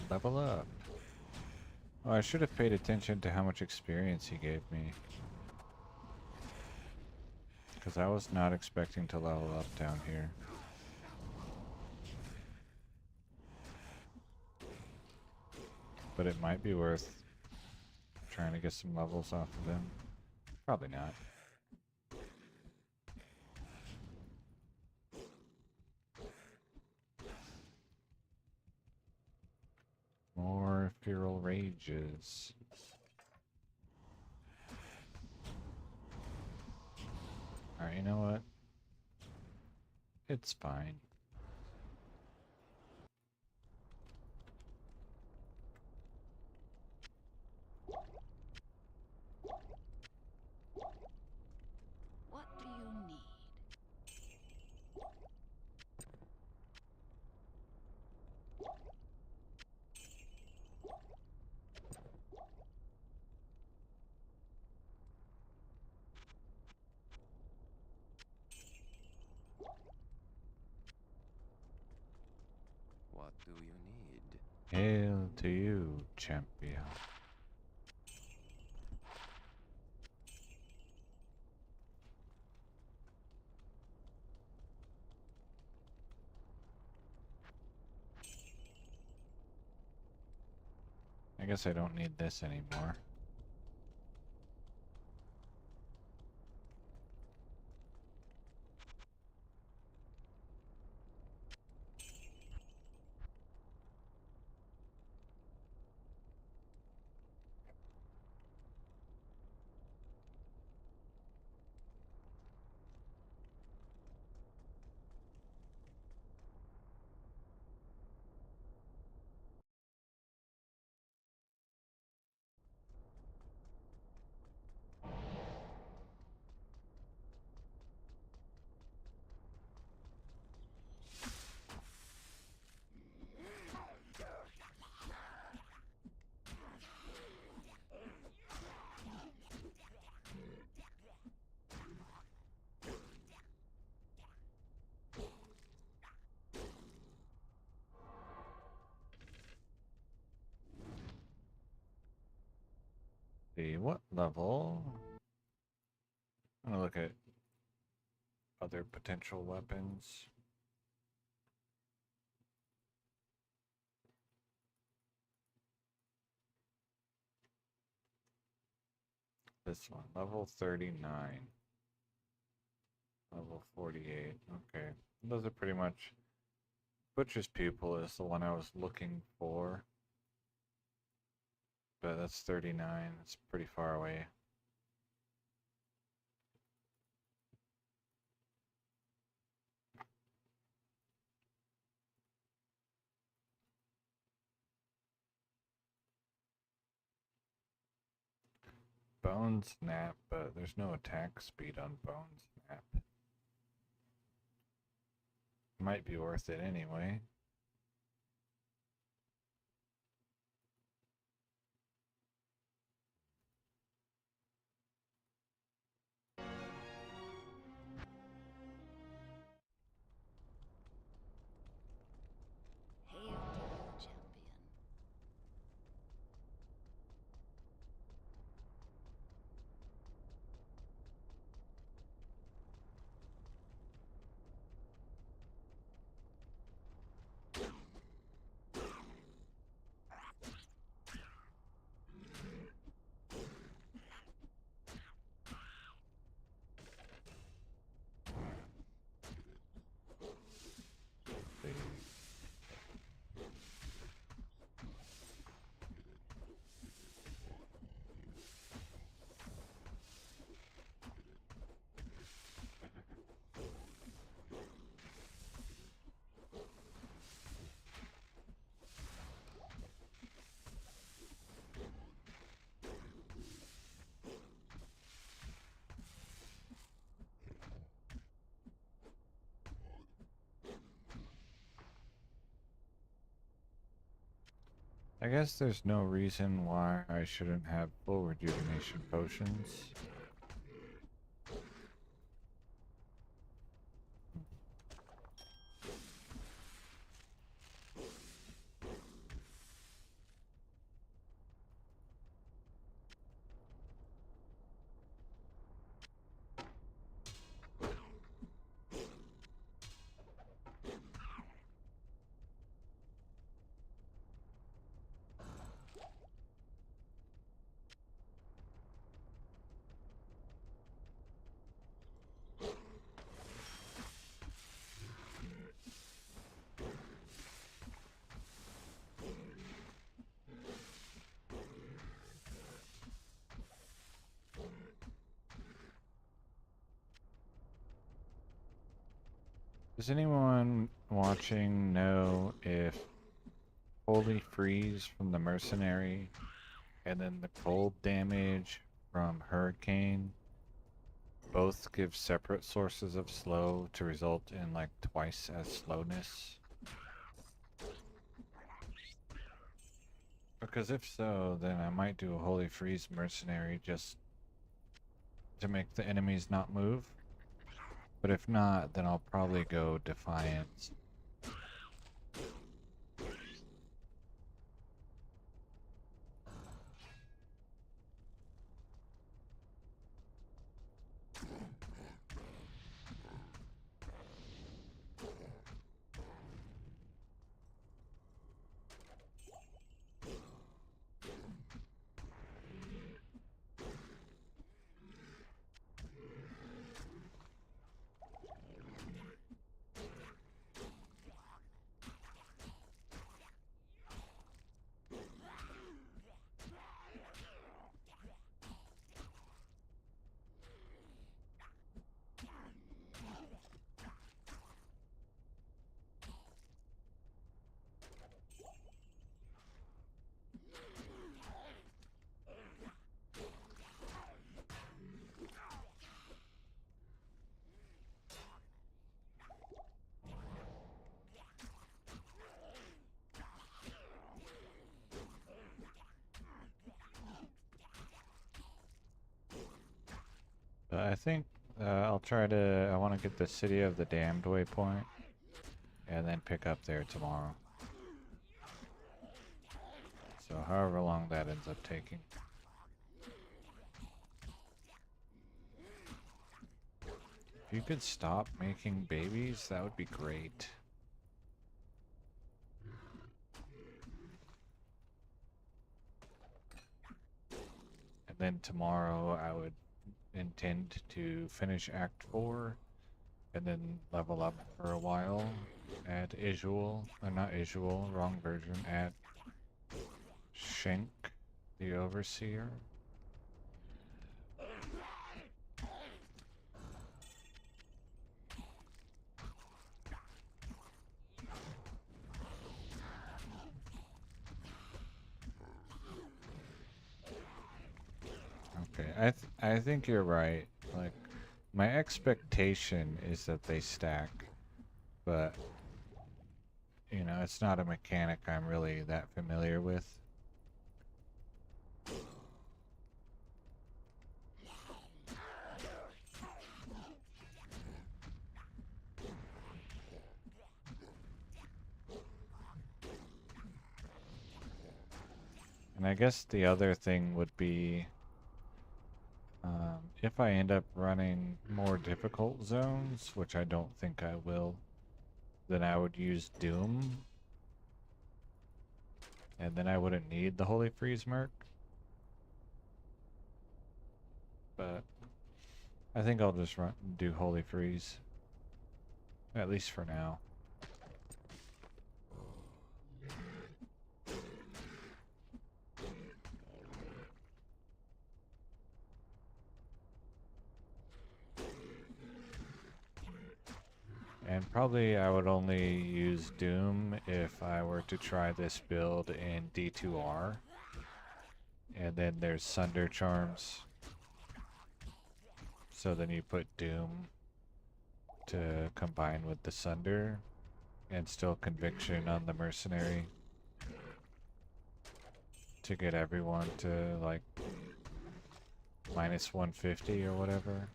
Level up. Oh, I should have paid attention to how much experience he gave me. Because I was not expecting to level up down here. But it might be worth trying to get some levels off of him. Probably not. feral rages. Alright, you know what? It's fine. What do you need? What do you need? Hail to you, champion. I guess I don't need this anymore. See what level? I'm gonna look at other potential weapons. This one, level 39. Level 48. Okay. Those are pretty much... Butcher's Pupil is the one I was looking for. But that's 39. It's pretty far away. Bone Snap, but there's no attack speed on Bone Snap. Might be worth it anyway. Hail to you, champion. I guess there's no reason why I shouldn't have full rejuvenation potions. Does anyone watching know if Holy Freeze from the Mercenary and then the cold damage from Hurricane both give separate sources of slow to result in like twice as slowness? Because if so, then I might do a Holy Freeze Mercenary just to make the enemies not move. But if not, then I'll probably go Defiance. But I think I'll try to, I want to get the City of the Damned waypoint and then pick up there tomorrow. So however long that ends up taking. If you could stop making babies, that would be great. And then tomorrow I would intend to finish Act 4 and then level up for a while at Isual, or not Isual, wrong version, at Shenk, the Overseer. Okay, I think you're right. Like, my expectation is that they stack, but you know, it's not a mechanic I'm really that familiar with. And I guess the other thing would be if I end up running more difficult zones, which I don't think I will, then I would use Doom. And then I wouldn't need the Holy Freeze Merc. But I think I'll just do Holy Freeze. At least for now. And probably I would only use Doom if I were to try this build in D2R. And then there's Sunder Charms. So then you put Doom to combine with the Sunder and still Conviction on the Mercenary to get everyone to like minus 150 or whatever.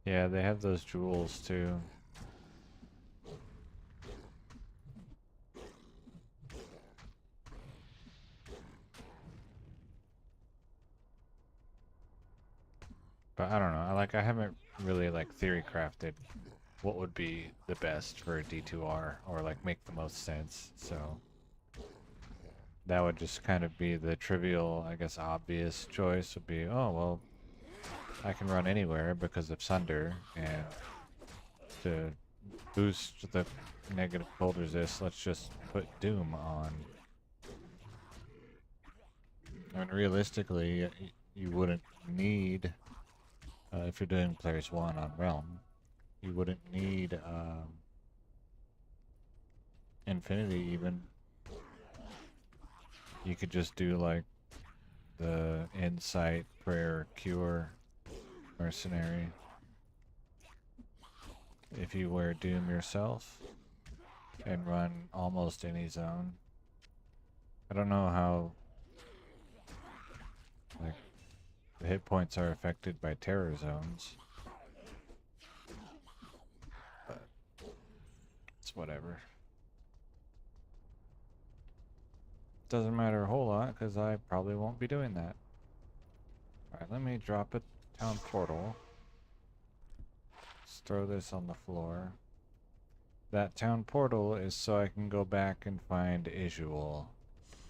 Yeah, they have those jewels too. But I don't know. I haven't really like theory crafted what would be the best for a D2R or like make the most sense. So that would just kind of be the trivial, I guess obvious choice would be, oh well, I can run anywhere because of Sunder, and to boost the negative cold resist, let's just put Doom on. I mean, realistically, you wouldn't need, if you're doing players 1 on Realm, you wouldn't need Infinity even. You could just do like the Insight, Prayer, Cure Mercenary. If you wear Doom yourself and run almost any zone. I don't know how like the hit points are affected by terror zones. But it's whatever. Doesn't matter a whole lot because I probably won't be doing that. Alright, let me drop a town portal. Let's throw this on the floor. That town portal is so I can go back and find Isual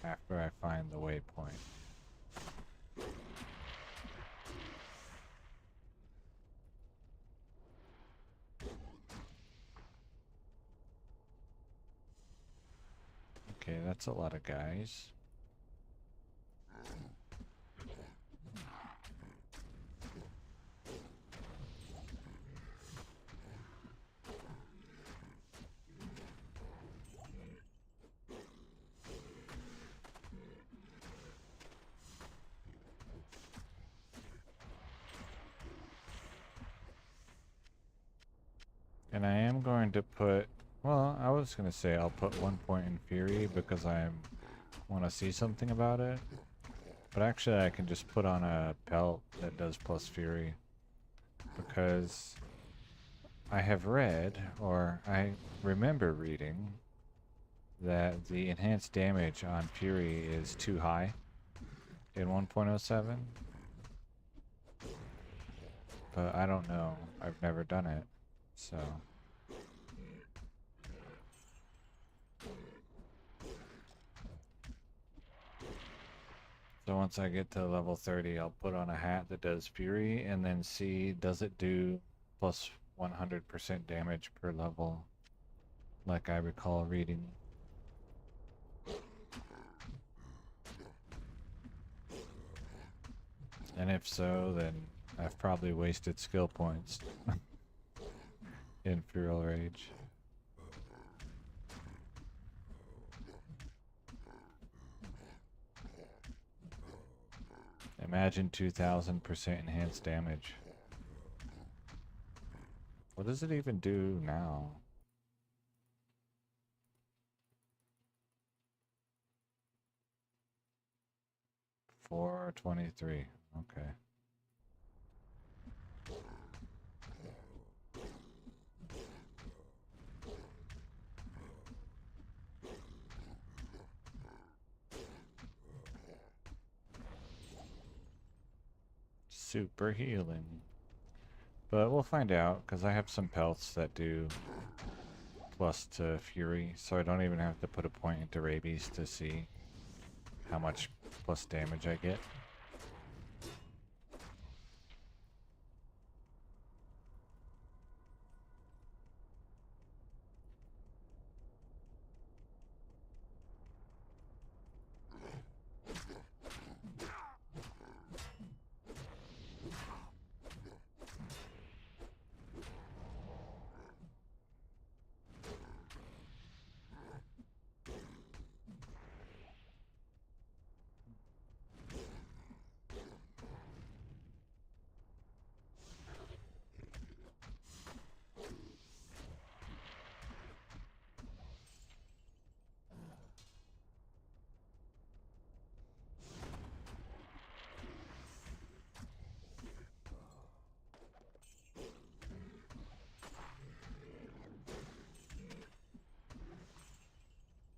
after I find the waypoint. Okay, that's a lot of guys. And I am going to put, well, I was going to say I'll put 1 point in Fury because I want to see something about it. But actually I can just put on a belt that does plus Fury. Because I have read, or I remember reading, that the enhanced damage on Fury is too high in 1.07. But I don't know. I've never done it. So once I get to level 30, I'll put on a hat that does Fury and then see does it do plus 100% damage per level, like I recall reading. And if so, then I've probably wasted skill points in Feral Rage. Imagine 2000% enhanced damage. What does it even do now? $423. Okay. Super healing. But we'll find out, because I have some pelts that do plus to Fury, so I don't even have to put a point into Rabies to see how much plus damage I get.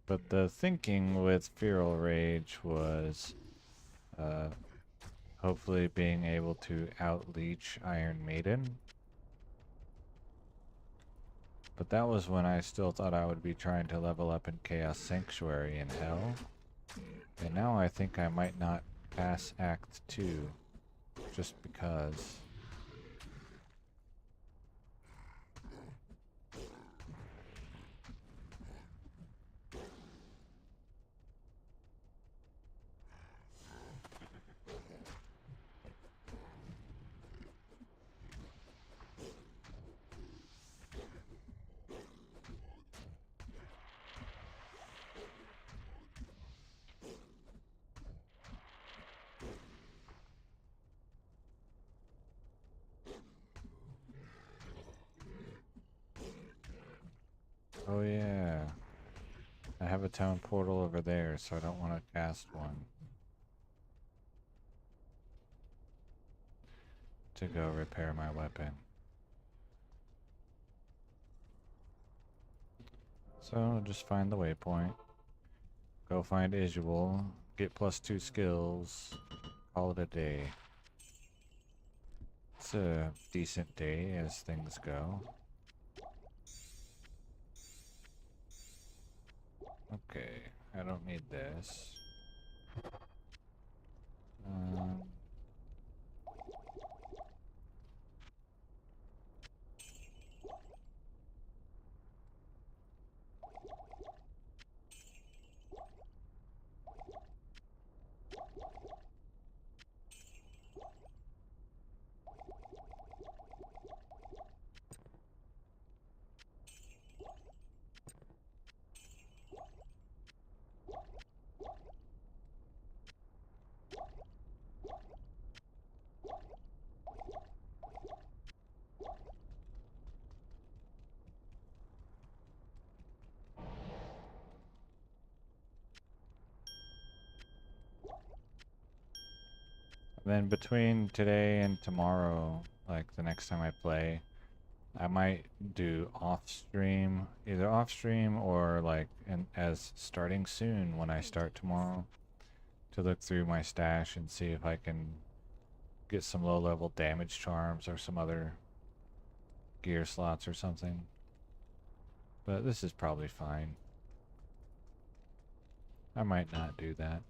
But the thinking with Feral Rage was hopefully being able to out-leech Iron Maiden. But that was when I still thought I would be trying to level up in Chaos Sanctuary in Hell. And now I think I might not pass Act 2, just because. Oh yeah. I have a town portal over there, so I don't want to cast one. To go repair my weapon. So just find the waypoint. Go find Isual. Get +2 skills. Call it a day. It's a decent day as things go. Okay, I don't need this. Um, then between today and tomorrow, like the next time I play, I might do off stream, either off stream or like as starting soon when I start tomorrow, to look through my stash and see if I can get some low level damage charms or some other gear slots or something. But this is probably fine. I might not do that.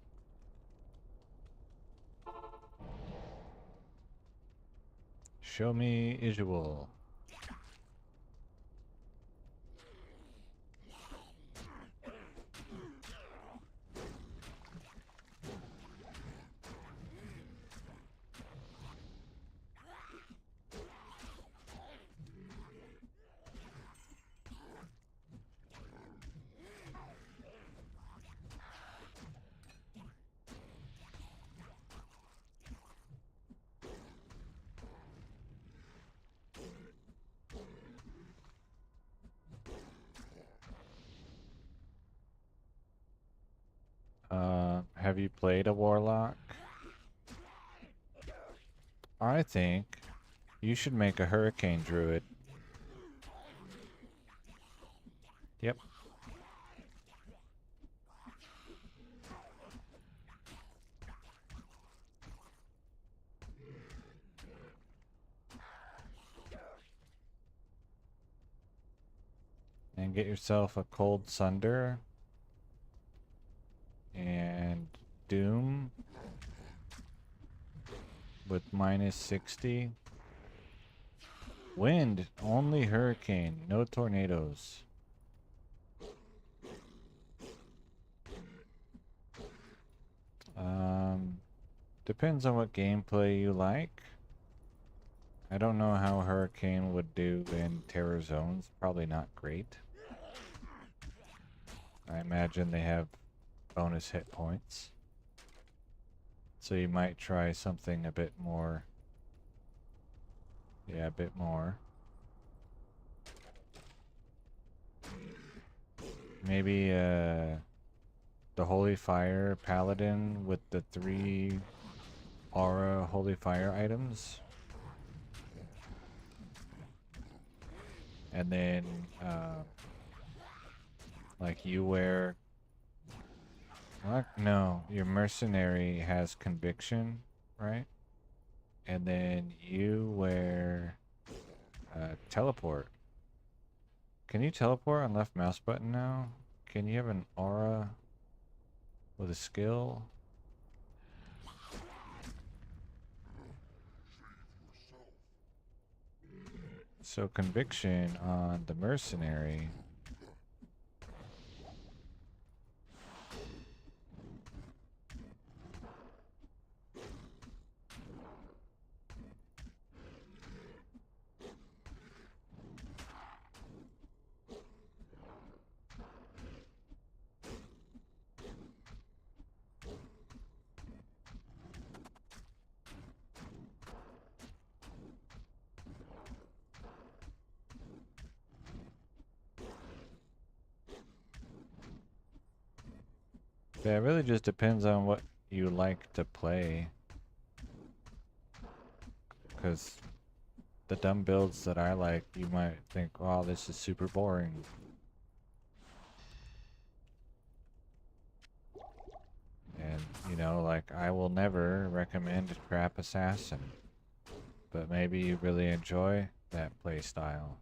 Show me Isual. Have you played a warlock? I think you should make a hurricane druid. Yep. And get yourself a cold sunder and doom with -60. Wind, only hurricane, no tornadoes. Depends on what gameplay you like. I don't know how hurricane would do in terror zones. Probably not great. I imagine they have bonus hit points. So you might try something a bit more. Yeah, a bit more. Maybe the Holy Fire Paladin with the 3 aura Holy Fire items. And then like you wear what? No, your mercenary has conviction, right? And then you wear teleport. Can you teleport on left mouse button now? Can you have an aura with a skill? So conviction on the mercenary. Yeah, it really just depends on what you like to play. Because the dumb builds that I like, you might think, wow, this is super boring. And, you know, like, I will never recommend Trap Assassin. But maybe you really enjoy that play style.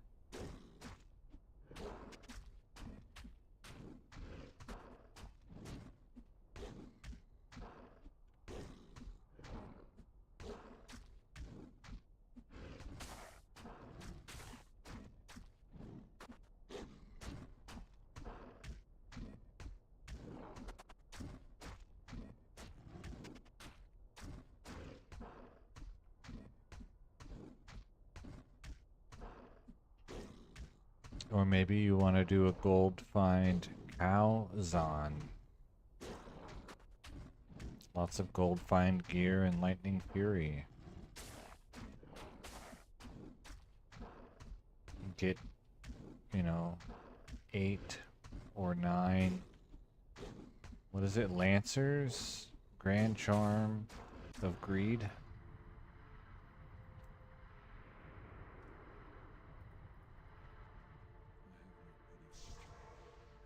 Or maybe you want to do a gold find Cowzon. Lots of gold find gear and Lightning Fury. Get, you know, 8 or 9. What is it? Lancers? Grand Charm of Greed? I have no pity for him.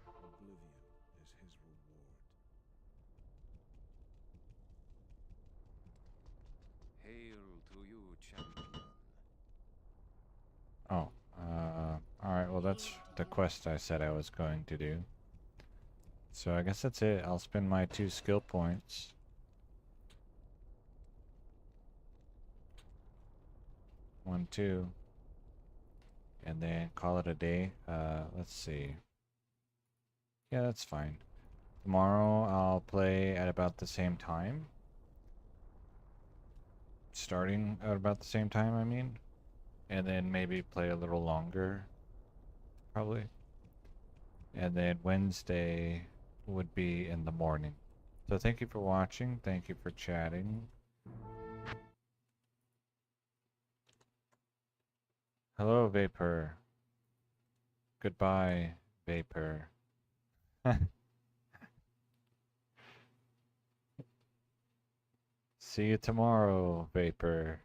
Oblivion is his reward. Hail to you, champion. Oh, alright, well that's the quest I said I was going to do. So I guess that's it. I'll spend my 2 skill points. One, two. And then call it a day. Let's see. Yeah, that's fine. Tomorrow I'll play at about the same time. Starting at about the same time, I mean. And then maybe play a little longer. Probably. And then Wednesday would be in the morning. So thank you for watching. Thank you for chatting. Hello, Vapor. Goodbye, Vapor. See you tomorrow, Vapor.